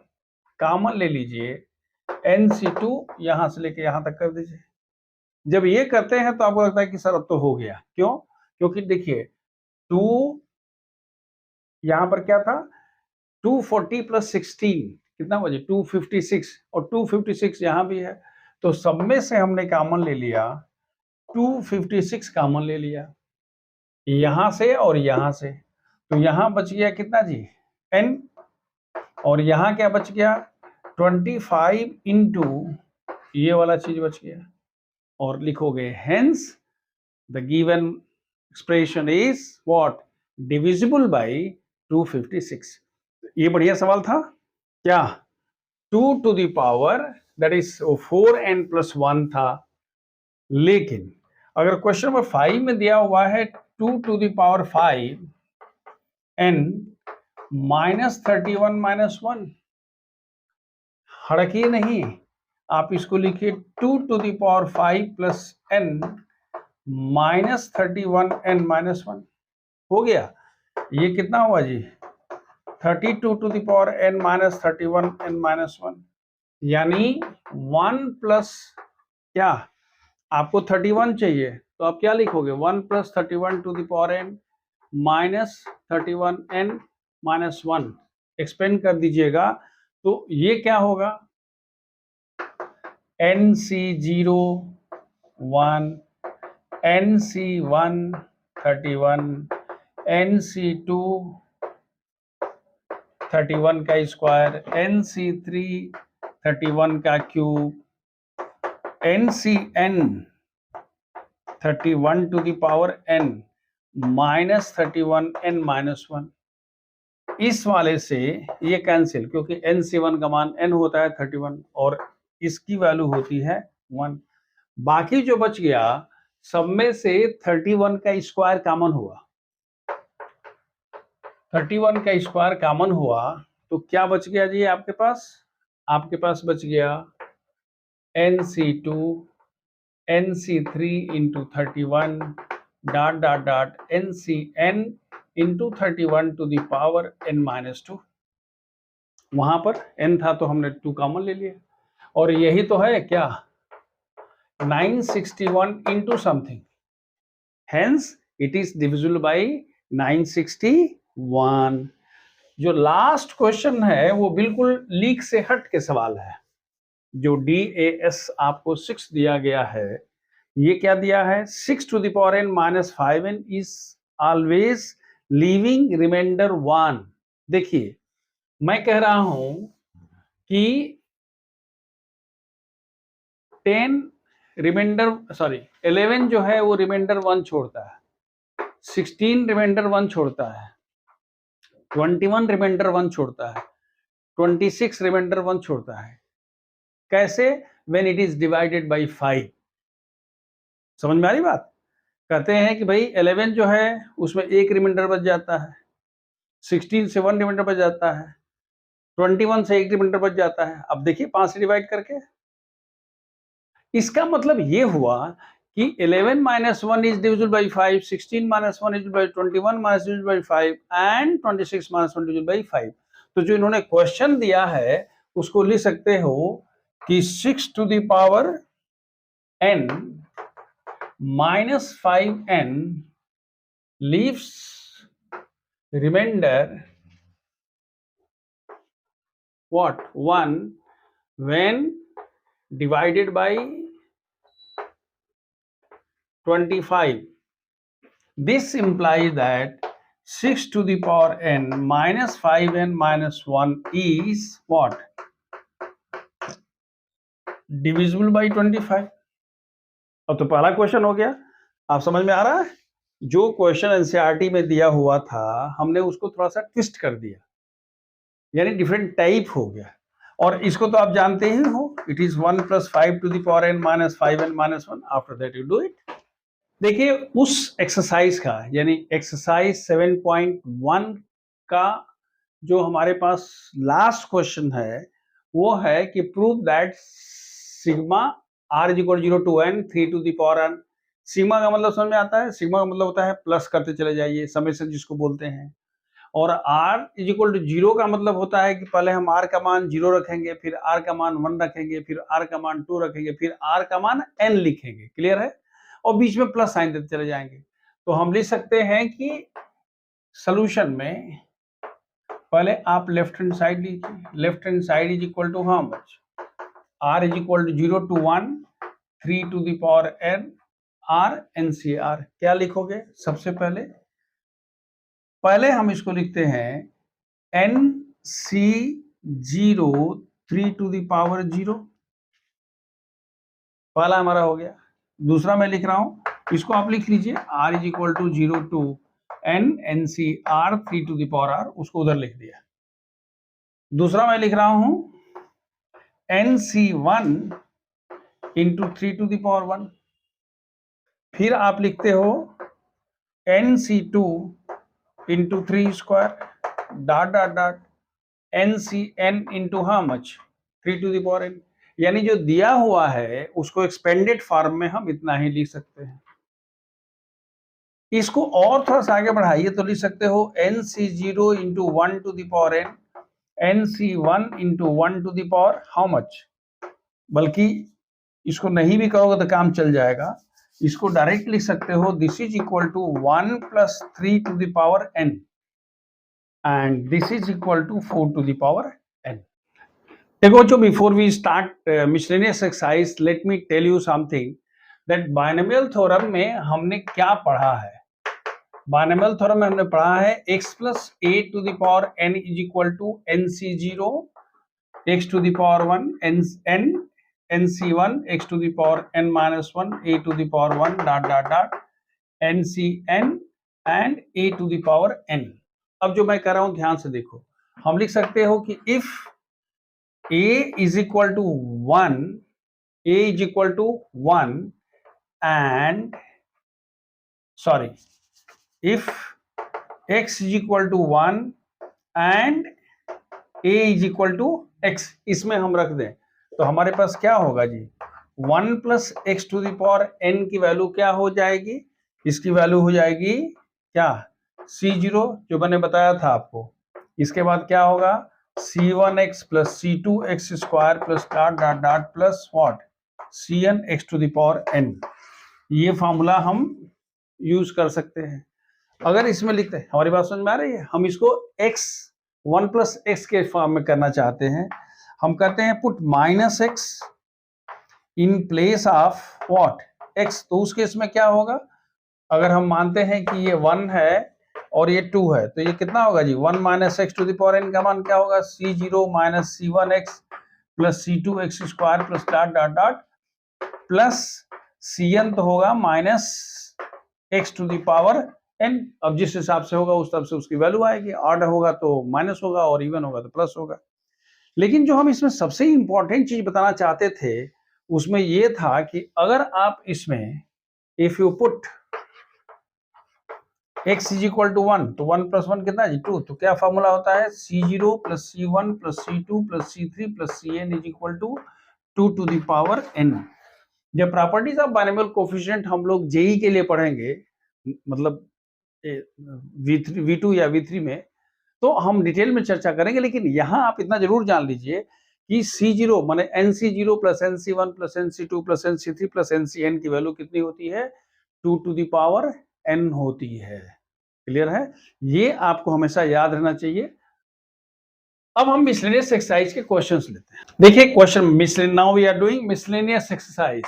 कॉमन ले लीजिए, NC2 यहां से लेके यहां तक कर दीजिए। जब ये करते हैं तो आपको लगता है कि सर अब तो हो गया। क्यों? क्योंकि देखिए 2 यहां पर क्या था 240 प्लस 16 कितना बजे 256, और 256 यहां भी है, तो सब में से हमने कॉमन ले लिया 256 कॉमन ले लिया यहां से और यहां से, तो यहां बच गया कितना जी n, और यहां क्या बच गया 25 इंटू ये वाला चीज बच गया, और लिखोगे hence the given expression is what divisible by 256। ये बढ़िया सवाल था क्या? 2 to the power that is 4n plus 1 था, लेकिन अगर क्वेश्चन नंबर 5 में दिया हुआ है 2 to the power 5 n minus 31 minus 1, हड़किए नहीं, आप इसको लिखिए 2 to the power 5 plus n minus 31 n minus 1, हो गया। ये कितना हुआ जी 32 to the power n minus 31 n minus 1, यानी 1 प्लस क्या, आपको 31 चाहिए तो आप क्या लिखोगे 1 plus 31 to the power n minus 31 n minus 1, expand कर दीजिएगा तो ये क्या होगा NC0 1, NC1 31, NC2 31 का स्क्वायर, NC3 31 का cube, NCN 31 to the power n minus 31 n minus 1। इस वाले से ये कैंसिल, क्योंकि NC1 का मान n होता है 31 और इसकी वैल्यू होती है 1। बाकी जो बच गया सब में से 31 का स्क्वायर कॉमन हुआ, 31 का स्क्वायर कॉमन हुआ तो क्या बच गया जी आपके पास बच गया NC2 NC3 into 31 dot dot dot NCN into 31 to the power n minus 2। वहां पर n था तो हमने 2 कॉमन ले लिया, और यही तो है क्या 961 into something, hence it is divisible by 961। जो लास्ट क्वेश्चन है वो बिल्कुल लीक से हट के सवाल है। जो DAS आपको 6 दिया गया है, ये क्या दिया है 6 to the power n minus 5n is always leaving remainder 1। देखिए मैं कह रहा हूं कि 10 रिमाइंडर 11 जो है वो रिमाइंडर 1 छोड़ता है, 16 रिमाइंडर 1 छोड़ता है, 21 रिमाइंडर 1 छोड़ता है, 26 रिमाइंडर 1 छोड़ता है। कैसे? When it is divided by 5। समझ में आ रही बात? कहते हैं कि भाई 11 जो है उसमें एक रिमाइंडर बच जाता है, 16 से 1 रिमाइंडर बच जाता है, 21 से एक रिमाइंडर बच जाता है। अब देखिए 5 से डिवाइड करके, इसका मतलब ये हुआ कि 11 minus 1 is divisible by 5, 16 minus 1 is divisible by 21 minus divisible by 5 and 26 minus 1 divisible by 5। तो जो इन्होंने क्वेश्चन दिया है उसको लिख सकते हो कि 6 to the power n minus 5n leaves remainder what 1 when divided by 25। This implies that 6 to the power n minus 5n minus 1 is what? Divisible by 25। अब तो पहला क्वेश्चन हो गया। आप समझ में आ रहा है? जो क्वेश्चन एनसीईआरटी में दिया हुआ था हमने उसको थोड़ा सा ट्विस्ट कर दिया, यानी डिफरेंट टाइप हो गया। और इसको तो आप जानते ही हो, it is 1 plus 5 to the power n minus 5n minus 1। After that you do it. देखिए उस एक्सरसाइज का, यानी एक्सरसाइज 7.1 का जो हमारे पास लास्ट क्वेश्चन है वो है कि prove that sigma r is equal 0 to n 3 to the power n। Sigma का मतलब समझ में आता है? सिग्मा का मतलब होता है प्लस करते चले जाइए, समेशन जिसको बोलते हैं। और r इज इक्वल टू 0 का मतलब होता है कि पहले हम r का मान 0 रखेंगे, फिर r का मान 1 रखेंगे, फिर r का मान 2 रखेंगे, फिर r का मान n लिखेंगे। क्लियर है? और बीच में प्लस साइन देते चले जाएंगे। तो हम लिख सकते हैं कि सॉल्यूशन में पहले आप लेफ्ट हैंड साइड लीजिए। Left hand side is equal to how much? r is equal to 0 to 1 3 to the power n r NCR। क्या लिखोगे? सबसे पहले हम इसको लिखते हैं NC0 3 to the power 0। पहला हमारा हो गया। दूसरा मैं लिख रहा हूं, इसको आप लिख लीजिए r is equal to 0 to n NCR 3 to the power r, उसको उधर लिख दिया। दूसरा मैं लिख रहा हूं NC1 into 3 to the power 1। फिर आप लिखते हो NC2 into 3 square dot dot dot NCN into how much? 3 to the power n। यानी जो दिया हुआ है उसको एक्सपेंडेड फॉर्म में हम इतना ही लिख सकते हैं। इसको और थोड़ा सा आगे बढ़ाइए तो लिख सकते हो NC0 into 1 to the power n NC1 into 1 to the power how much। बल्कि इसको नहीं भी करोगे तो काम चल जाएगा। इसको डायरेक्ट लिख सकते हो this is equal to 1 plus 3 to the power n and this is equal to 4 to the power n। देखो बच्चों, before we start miscellaneous exercise let me tell you something that binomial theorem में हमने क्या पढ़ा है। Binomial theorem में हमने पढ़ा है x plus a to the power n is equal to nc0 x to the power 1 n nc1 x to the power n minus 1 a to the power 1 dot dot dot ncn and a to the power n। अब जो मैं कर रहा हूं ध्यान से देखो, हम लिख सकते हो कि if a is equal to 1 a is equal to 1 and sorry if x is equal to 1 and a is equal to x, इसमें हम रख दें तो हमारे पास क्या होगा जी 1 plus x to the power n की वैल्यू क्या हो जाएगी? इसकी वैल्यू हो जाएगी क्या C0 जो मैंने बताया था आपको। इसके बाद क्या होगा C1x plus C2x square plus dot dot dot plus what Cnx to the power n। ये फॉर्मूला हम यूज कर सकते हैं। अगर इसमें लिखते हैं, हमारी बात समझ में आ रही है, हम इसको x 1 प्लस एक्स के फॉर्म में करना चाहते हैं। हम करते हैं put minus x in place of what x। तो उस केस में क्या होगा, अगर हम मानते हैं कि ये 1 है और ये 2 है, तो ये कितना होगा जी, 1 minus x to the power n का मान क्या होगा, C0 minus C1x plus C2x square plus dot dot dot plus Cn तो होगा minus x to the power n। अब जिस हिसाब से होगा उस तरफ से उसकी वैल्यू आएगी, ऑड होगा तो माइनस होगा और इवन होगा तो प्लस होगा। लेकिन जो हम इसमें सबसे इंपॉर्टेंट चीज बताना चाहते थे उसमें ये था कि अगर आप इसमें if you put x is equal to 1, तो 1 प्लस 1 कितना है 2। तो क्या फॉर्मूला होता है, C0 plus C1 plus C2 plus C3 plus Cn is equal to 2 to the power n। जब प्रॉपर्टीज ऑफ बाइनोमियल कोफिशिएंट हम लोग जेई के लिए पढ़ेंगे, मतलब V2 या V3 में, तो हम डिटेल में चर्चा करेंगे। लेकिन यहाँ आप इतना जरूर जान लीजिए कि C0 माने NC0 plus NC1 plus NC2 plus NC3 plus NCn की वैल्यू कितनी होती है, 2 टू द पावर n होती है। क्लियर है, ये आपको हमेशा याद रहना चाहिए। अब हम मिसलेनियस एक्सरसाइज के क्वेश्चंस लेते हैं। देखिए question miscellaneous, now we are doing miscellaneous exercise.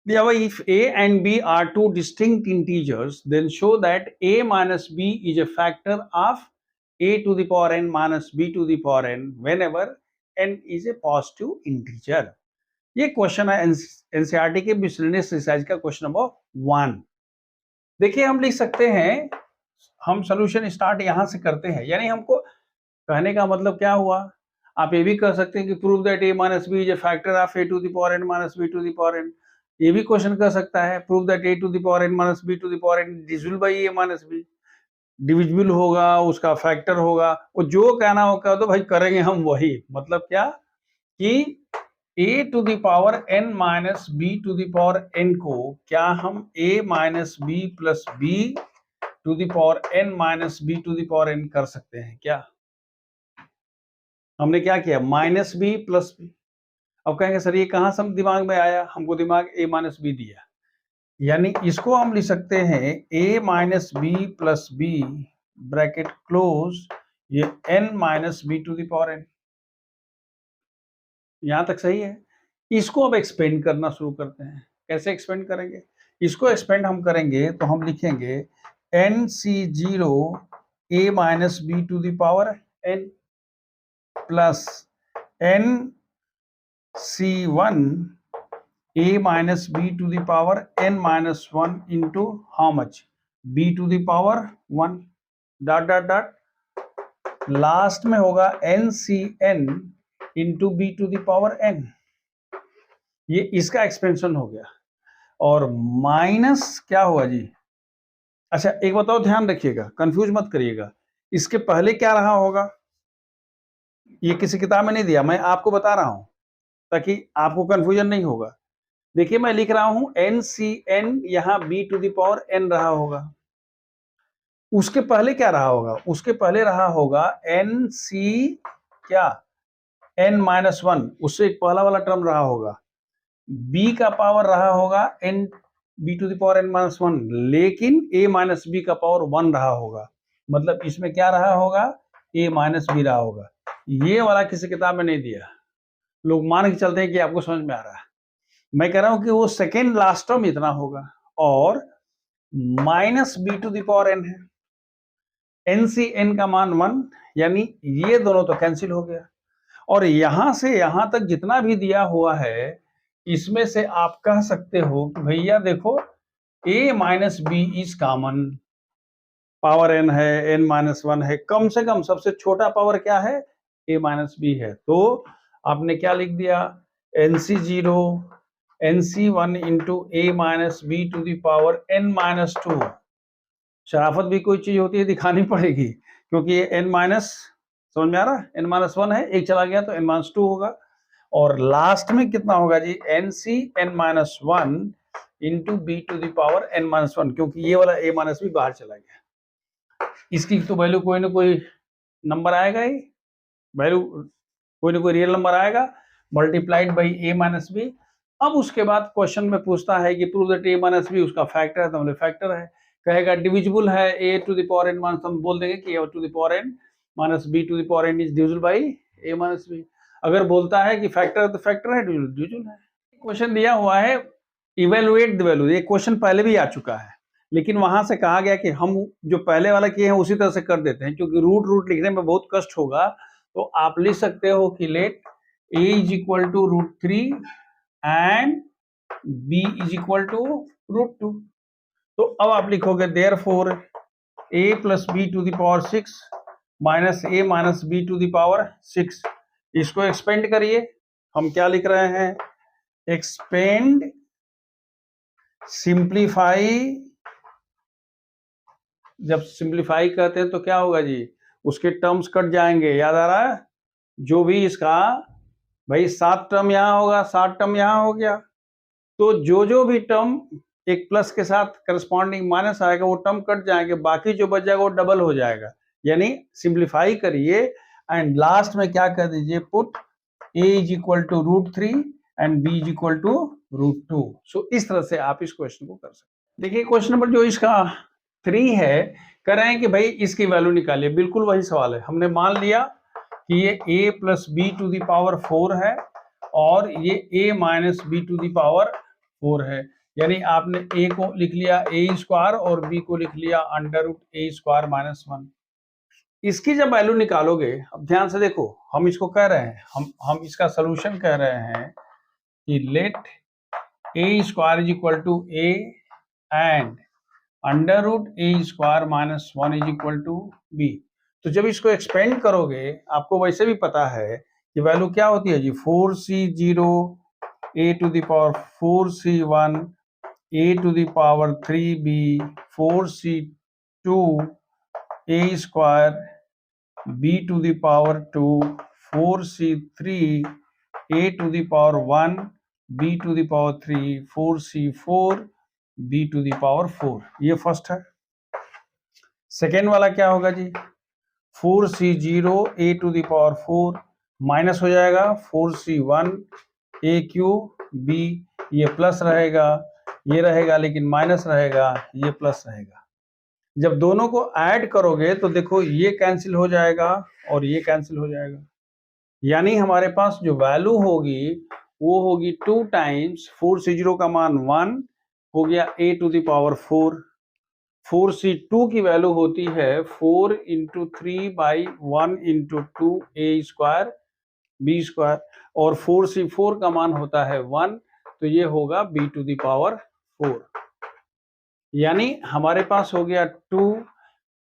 If a and b are two distinct integers, then show that a minus b is a factor of a to the power n minus b to the power n whenever n is a positive integer। ये question है NCERT के miscellaneous exercise का question number 1। देखिए हम लिख सकते हैं, हम सॉल्यूशन स्टार्ट यहां से करते हैं, यानी हमको कहने का मतलब क्या हुआ, आप ये भी कह सकते हैं कि prove that a minus b is a factor of a to the power n minus b to the power n। ये भी क्वेश्चन कर सकता है, prove that a to the power n minus b to the power n divisible by a minus b। Divisible होगा, उसका factor होगा, वो जो कहना होगा तो भाई करेंगे हम वही। मतलब क्या कि a to the power n minus b to the power n को क्या हम a minus b plus b to the power n minus b to the power n कर सकते हैं क्या। हमने क्या किया, माइनस बी प्लस बी। अब कहेंगे सर ये कहां से दिमाग में आया, हमको दिमाग a माइनस बी दिया, यानी इसको हम लिख सकते हैं a minus b plus b bracket close, ये n minus B to the power n। यहां तक सही है। इसको अब एक्सपेंड करना शुरू करते हैं। कैसे एक्सपेंड करेंगे, इसको एक्सपेंड हम करेंगे तो हम लिखेंगे NC0 a minus B to the power n plus NC1 a minus b to the power n minus 1 into how much, b to the power 1 dot dot dot last में होगा NCn into b to the power n। ये इसका expansion हो गया। और minus क्या हुआ जी, अच्छा एक बताओ, ध्यान रखिएगा, कंफ्यूज मत करिएगा, इसके पहले क्या रहा होगा, ये किसी किताब में नहीं दिया, मैं आपको बता रहा हूं ताकि आपको कंफ्यूजन नहीं होगा। देखिए मैं लिख रहा हूं NCn, यहां b to the power n रहा होगा। उसके पहले क्या रहा होगा, उसके पहले रहा होगा NC क्या n माइनस 1, उससे एक पहला वाला टर्म रहा होगा। b का पावर रहा होगा n b to the power n minus 1, लेकिन a माइनस b का पावर 1 रहा होगा। मतलब इसमें क्या रहा होगा, a माइनस b रहा होगा। ये वाला किसी किताब में नहीं दिया, लोग मान के चलते हैं कि आपको समझ में आ रहा है। मैं कह रहा हूं कि वो सेकेंड लास्ट टर्म इतना होगा और minus B to the power n है, NCn का मान 1, यानी ये दोनों तो कैंसिल हो गया। और यहां से यहां तक जितना भी दिया हुआ है, इसमें से आप कह सकते हो कि भैया देखो a minus b is common, power n है, n माइनस 1 है, कम से कम सबसे छोटा पावर क्या है, a माइनस बी है। तो आपने क्या लिख दिया, NC0 NC1 into a minus B to the power n minus 2। शराफत भी कोई चीज होती है दिखानी पड़ेगी, क्योंकि ये n माइनस, समझ में आ रहा है, n माइनस 1 है, एक चला गया तो n माइनस 2 होगा। और लास्ट में कितना होगा जी, NCn minus 1 into b to the power n minus 1, क्योंकि ये वाला a माइनस बी बाहर चला गया। इसकी तो वैल्यू कोई ना कोई नंबर आएगा, ये वैल्यू कोई ना कोई रियल नंबर आएगा, multiplied by A minus B. अब उसके बाद क्वेश्चन में पूछता है कि prove that A minus B उसका फैक्टर है, तो हमने फैक्टर है। कहेगा डिविजिबल है A to the power N minus, हम बोल देंगे कि A to the power N minus B to the power N is divisible by A minus B. अगर बोलता है कि फैक्टर है तो फैक्टर है, डिविजिबल है। क्वेश्चन दिया हुआ है इवेलुएट द वैल्यू, ये क्वेश्चन पहले भी आ चुका है, लेकिन वहां से कहा गया कि हम जो पहले वाला किए हैं उसी तरह से कर देते हैं, क्योंकि रूट रूट लिखने में बहुत कष्ट होगा। तो आप लिख सकते हो कि let a is equal to √3 and b is equal to √2। तो अब आप लिखोगे therefore a plus B to the power 6 minus a minus B to the power 6। इसको एक्सपेंड करिए, हम क्या लिख रहे हैं, एक्सपेंड सिंप्लीफाई। जब सिंप्लीफाई करते हैं तो क्या होगा जी, उसके टर्म्स कट जाएंगे, याद आ रहा है, जो भी इसका भाई 7 टर्म यहाँ होगा, 7 टर्म यहाँ हो गया, तो जो भी टर्म एक प्लस के साथ करस्पॉन्डिंग माइनस आएगा वो टर्म कट जाएंगे, बाकी जो बच जाएगा वो डबल हो जाएगा। यानी सिंप्लीफाई करिए एंड लास्ट में क्या कर दीजिए, put a is equal to √3 and b is equal to √2। So इस तरह से आप इस क्वेश्चन को कर सकते। देखिए क्वेश्चन नंबर जो इसका 3 है, कह रहे हैं कि भाई इसकी वैल्यू निकालिए। बिल्कुल वही सवाल है, हमने मान लिया कि ये a plus B to the power 4 है और ये a minus B to the power 4 है। यानी आपने a को लिख लिया a स्क्वायर और b को लिख लिया √a² माइनस 1। इसकी जब वैल्यू निकालोगे, अब ध्यान से देखो, हम इसको कह रहे हैं, हम इसका सोल्यूशन कह रहे हैं कि let a² is equal to a and √a² minus 1 is equal to b। तो जब इसको एक्सपेंड करोगे, आपको वैसे भी पता है कि वैल्यू क्या होती है जी, 4c0 a to the power 4c1 a to the power 3b 4c2 a² b to the power 2 4c3 a to the power 1 b to the power 3 4c4 b to the power 4। ये first है। Second वाला क्या होगा जी, 4c0 a to the power 4 minus हो जाएगा 4c1 a cube b, ये plus रहेगा, ये रहेगा लेकिन माइनस रहेगा, ये प्लस रहेगा। जब दोनों को ऐड करोगे तो देखो ये कैंसिल हो जाएगा और ये कैंसिल हो जाएगा, यानी हमारे पास जो वैल्यू होगी वो होगी 2 टाइम्स 4c0 का मान 1 हो गया a to the power 4, 4c2 की वैल्यू होती है 4 इंटू 3/1 इंटू 2 a² b² और 4c4 का मान होता है 1, तो ये होगा b टू द पावर 4। यानी हमारे पास हो गया 2,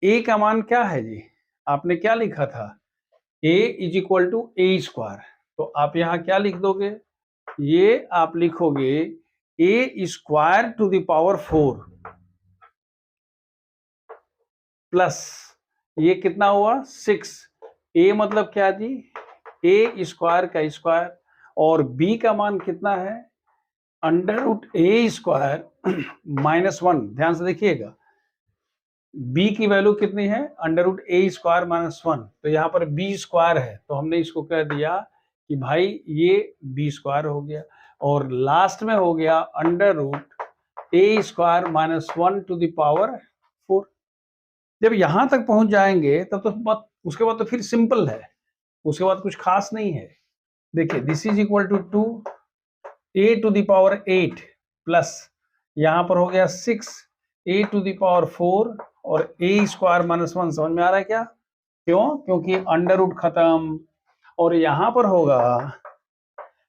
a का मान क्या है जी, आपने क्या लिखा था, a is equal to a²। तो आप यहां क्या लिख दोगे, ये आप लिखोगे a² to the power 4 plus ये कितना हुआ 6। a मतलब क्या जी, a² का स्क्वायर और b का मान कितना है √a² माइनस 1। ध्यान से देखिएगा, b की वैल्यू कितनी है √a² माइनस 1, तो यहाँ पर b² है, तो हमने इसको कह दिया कि भाई ये b² हो गया और लास्ट में हो गया √a² minus 1 to the power 4। जब यहां तक पहुंच जाएंगे तब तो उसके बाद तो फिर सिंपल है, उसके बाद कुछ खास नहीं है। देखिए this is equal to 2 a to the power 8 plus यहाँ पर हो गया 6 a टू द पावर 4 और a² माइनस 1। समझ में आ रहा है क्या, क्यों, क्योंकि अंडर रूट खत्म और यहाँ पर होगा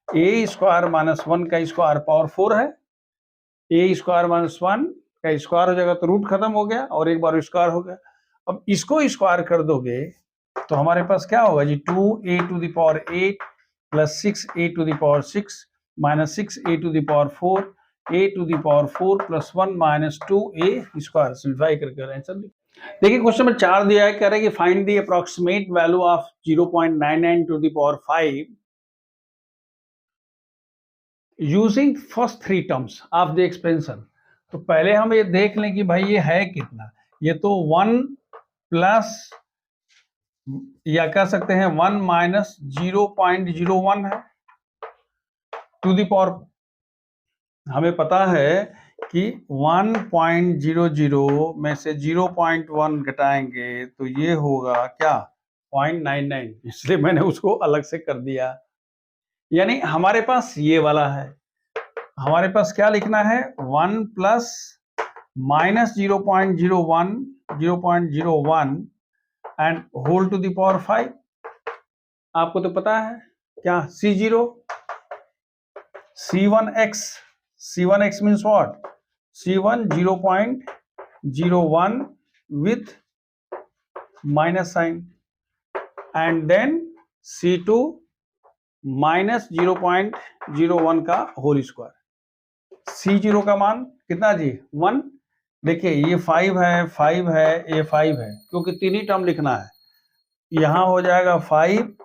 a² माइनस 1 का स्क्वायर पावर 4 है, a² माइनस 1 का स्क्वायर हो जाएगा तो रूट खत्म हो गया और एक बार स्क्वायर हो गया। अब इसको स्क्वायर कर दोगे तो हमारे पास क्या होगा जी, 2a to the power 8 plus 6a to the power 6 minus 6a to the power 4 a to the power 4 plus 1 minus 2a square. Simplify करके आंसर देखिए। क्वेश्चन नंबर 4 दिया है, कह रहे हैं कि find the approximate value of 0.99 to the power 5 using first 3 terms of the expansion. तो पहले हम ये देख लें कि भाई ये है कितना, ये तो 1 प्लस या कह सकते हैं 1 माइनस 0.01 है टू द पावर। हमें पता है कि 1.00 में से 0.1 घटाएंगे तो ये होगा क्या 0.99, इसलिए मैंने उसको अलग से कर दिया। यानी हमारे पास ये वाला है, हमारे पास क्या लिखना है 1 plus minus 0.01 and whole to the power 5। आपको तो पता है क्या C0 C1x means what? C1 0.01 with minus sign and then C2 minus 0.01 का होल स्क्वायर। C0 का मान कितना जी 1। देखिए ये 5 है, 5 है, ये 5 है, क्योंकि तीन ही टर्म लिखना है। यहां हो जाएगा 5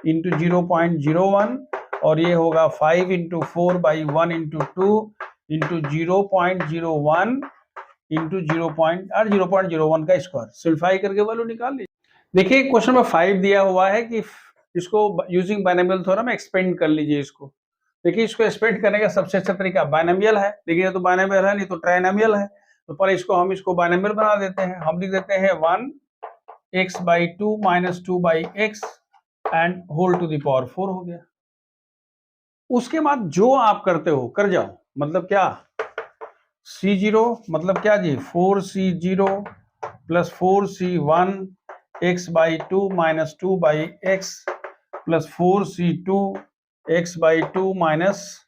इंटू 0.01 और ये होगा 5 into 4 by 1 into 2 into 0.01 into 0.01 का स्क्वायर। सिंप्लीफाई करके वैल्यू निकाल लीजिए। देखिए क्वेश्चन में 5 दिया हुआ है कि इसको यूजिंग बाइनोमियल थ्योरम एक्सपेंड कर लीजिए इसको। देखिए इसको एक्सपेंड करने का सबसे अच्छा तरीका बाइनोमियल है, लेकिन ये तो बाइनोमियल है नहीं तो ट्राइनोमियल है। तो पर इसको बाइनोमियल बना देते हैं। हम लिख देते हैं 1x by 2 minus 2 by x and whole to the power 4 हो गया। उसके बाद जो आप करते हो कर जाओ, मतलब क्या C0 मतलब क्या जी 4C0 plus 4C1 x by 2 minus 2 by X plus 4C2 x by 2 minus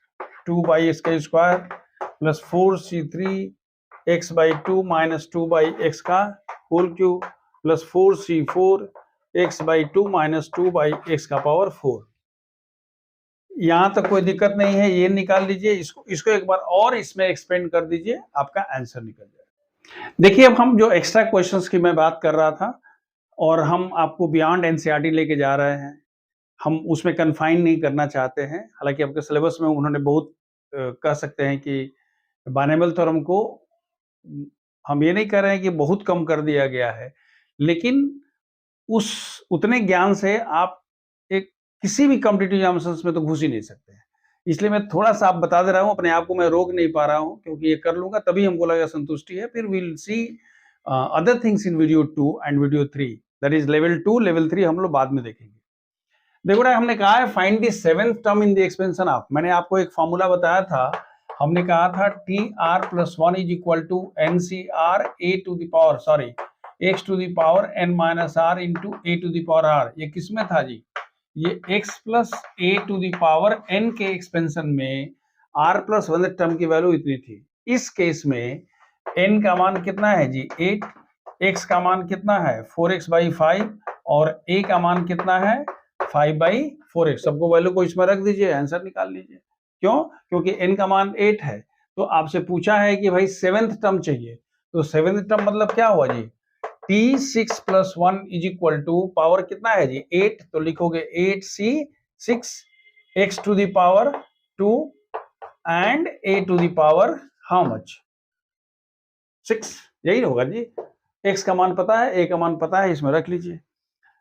2 by X का square plus 4C3 x by 2 minus 2 by X का whole cube plus 4C4 x by 2 minus 2 by X का power 4। यहां तक कोई दिक्कत नहीं है, ये निकाल लीजिए। इसको एक बार और इसमें एक्सपेंड कर दीजिए, आपका आंसर निकल जाएगा। देखिए अब हम जो एक्स्ट्रा क्वेश्चंस की मैं बात कर रहा था और हम आपको बियॉन्ड एनसीईआरटी लेके जा रहे हैं, हम उसमें कन्फाइन नहीं करना चाहते हैं। हालांकि आपके सिलेबस में उन्होंने बहुत कह सकते हैं कि बाइनोमियल थ्योरम को हम ये नहीं कह रहे हैं कि बहुत कम कर दिया गया है, लेकिन उस उतने ज्ञान से आप एक किसी भी कॉम्पिटिटिव एग्जामिनेशंस में तो घुस ही नहीं सकते हैं। इसलिए मैं थोड़ा सा आप बता दे रहा हूँ, अपने आप को मैं रोक नहीं पा रहा हूँ, क्योंकि ये कर लूंगा तभी हमको लगेगा संतुष्टि है। फिर will see other things in video 2 and video 3, that is level 2, level 3 हम लोग बाद में देखेंगे। देखो ना, हमने कहा है find the seventh term in the expansion of. मैंने आपको एक फॉर्मूला बताया था, हमने कहा था TR+1 is equal to NCR a to the power x to the power n minus r into a to the power r। ये किस में था जी? ये x plus a to the power n के एक्सपेंशन में r+1 टर्म की value इतनी थी। इस केस में n का मान कितना है जी 8, x का मान कितना है 4x बाई 5 और a का मान कितना है 5 बाई 4x। सबको वैल्यू को इसमें रख दीजिए, आंसर निकाल लीजिए। क्यों? क्योंकि n का मान 8 है। तो आपसे पूछा है कि भाई सेवेंथ टर्म चाहिए, तो सेवेंथ टर्म मतलब क्या हुआ जी T6 प्लस 1 इज इक्वल टू पावर कितना है जी 8, तो लिखोगे 8C6 x to the power 2 and a to the power how much 6, यही होगा जी। x का मान पता है, a का मान पता है, इसमें रख लीजिए।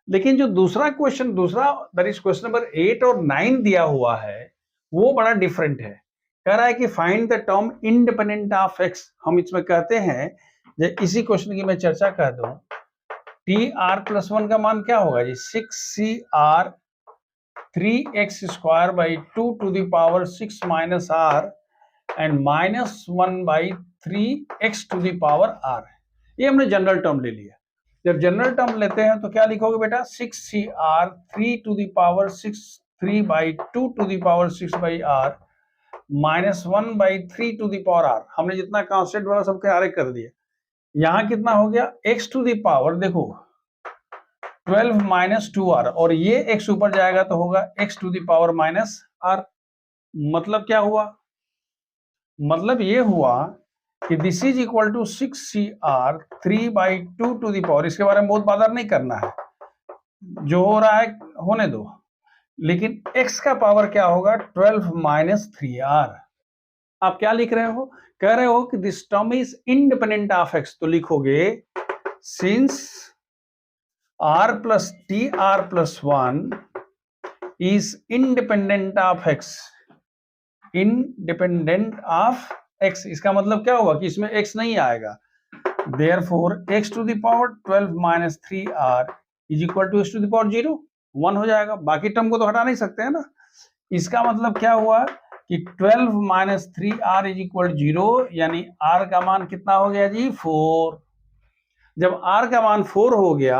लेकिन जो दूसरा दैट इज क्वेश्चन नंबर 8 और 9 दिया हुआ है, वो बड़ा डिफरेंट है। कह रहा है कि find the term independent of x। हम इसमें कहते हैं, इसी क्वेश्चन की मैं चर्चा कर दूं, TR+1 का मान क्या होगा जी 6CR 3x square by 2 to the power 6 minus r and -1 by 3x to the power r। ये हमने जनरल टर्म ले लिया। जब जनरल टर्म लेते हैं तो क्या लिखोगे बेटा 6CR 3 to the power 3 by 2 to the power 6 by r -1 by 3 to the power r। हमने जितना कांस्टेंट वाला सबके आरे कर दिया। यहां कितना हो गया x टू द पावर, देखो 12 माइनस 2r, और ये x ऊपर जाएगा तो होगा x to the power minus r। मतलब क्या हुआ? मतलब ये हुआ कि this is equal to 6CR 3 by 2 to the power. इसके बारे में बहुत बात नहीं करना है, जो हो रहा है होने दो। लेकिन x का पावर क्या होगा 12 माइनस 3r। आप क्या लिख रहे हो? कह रहे हो कि this term is independent of x, तो लिखोगे since r plus tr plus 1 is independent of x, independent of x। इसका मतलब क्या हुआ कि इसमें x नहीं आएगा, therefore x to the power 12 minus 3r is equal to x to the power 0, 1 हो जाएगा। बाकी टर्म को तो हटा नहीं सकते हैं ना। इसका मतलब क्या हुआ कि 12 minus 3r is equal to 0, यानी r का मान कितना हो गया जी 4। जब r का मान 4 हो गया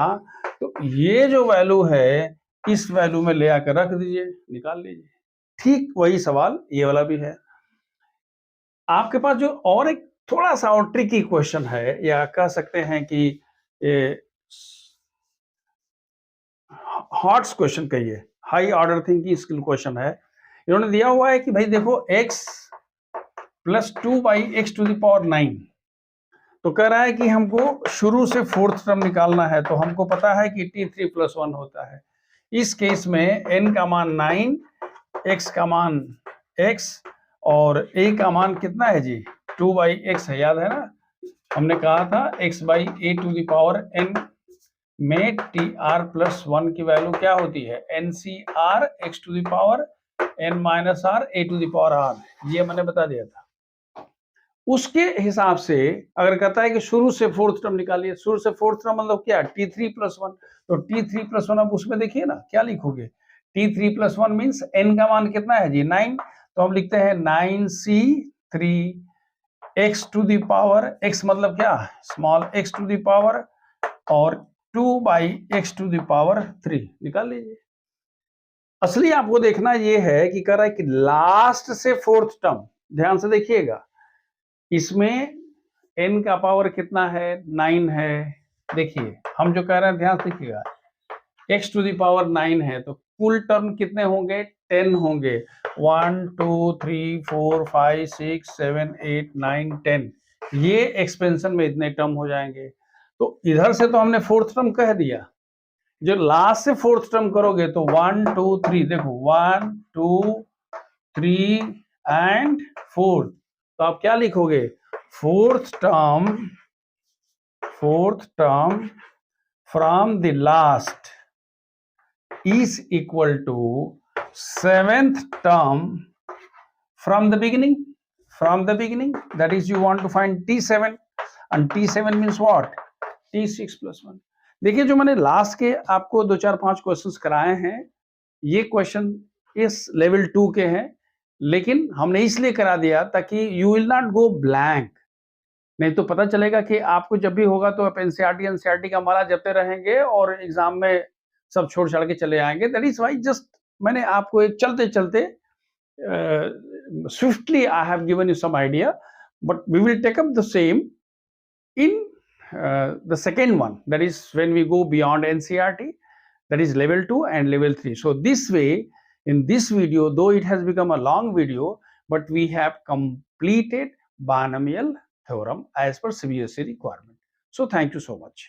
तो ये जो वैल्यू है इस वैल्यू में ले आकर रख दीजिए, निकाल लीजिए। ठीक वही सवाल ये वाला भी है। आपके पास जो और एक थोड़ा सा और ट्रिकी क्वेश्चन है, या कह सकते हैं कि हॉट्स क्वेश्चन कहिए, high order thinking skill question है। इन्होंने दिया हुआ है कि भाई देखो x plus 2 by x to the power 9, तो कह रहा है कि हमको शुरू से फोर्थ टर्म निकालना है। तो हमको पता है कि t3 प्लस 1 होता है। इस केस में n का मान 9, x का मान x और a का मान कितना है जी 2 बाई एक्स है, याद है ना, हमने कहा था x by a to the power n में tr प्लस 1 की वैल्यू क्या होती है ncr x to the power n minus r a to the power r, ये मैंने बता दिया था। उसके हिसाब से अगर कहता है कि शुरू से फोर्थ टर्म निकालिए, शुरू से फोर्थ टर्म मतलब क्या t3 प्लस 1, तो t3 प्लस 1 अब उसमें देखिए ना क्या लिखोगे, t3 प्लस 1 मीन्स n का मान कितना है जी 9, तो हम लिखते हैं 9c3 x to the power, x मतलब क्या small x to the power और 2 by x to the power 3, निकाल लीजिए। असली आपको देखना ये है कि कह रहा है कि लास्ट से फोर्थ टर्म, ध्यान से देखिएगा, इसमें n का पावर कितना है 9 है। देखिए हम जो कह रहे हैं ध्यान से देखिएगा, x टू द पावर 9 है तो कुल टर्म कितने होंगे 10 होंगे, 1 2 3 4 5 6 7 8 9 10, ये एक्सपेंशन में इतने टर्म हो जाएंगे। तो इधर से तो हमने फोर्थ टर्म कह दिया, जो लास्ट से फोर्थ टर्म करोगे तो 1 2 3, देखो 1 2 3 एंड 4, तो आप क्या लिखोगे fourth term from the last is equal to seventh term from the beginning, that is you want to find t7 and t7 means what t6 plus 1। देखिए जो मैंने लास्ट के आपको 2 4 5 क्वेश्चंस कराए हैं, ये क्वेश्चन इस लेवल 2 के हैं, लेकिन हमने इसलिए करा दिया ताकि you will not go blank, नहीं तो पता चलेगा कि आपको जब भी होगा तो आप एनसीईआरटी का माला जपते रहेंगे और एग्जाम में सब छोड़ छाड़ के चले आएंगे। दैट इज वाई जस्ट मैंने आपको एक चलते चलते swiftly I have given you some idea, but we will take up the same in the second one, that is when we go beyond NCERT, that is level 2 and level 3. So this way, in this video, though it has become a long video, but we have completed binomial theorem as per CBSE requirement. So thank you so much.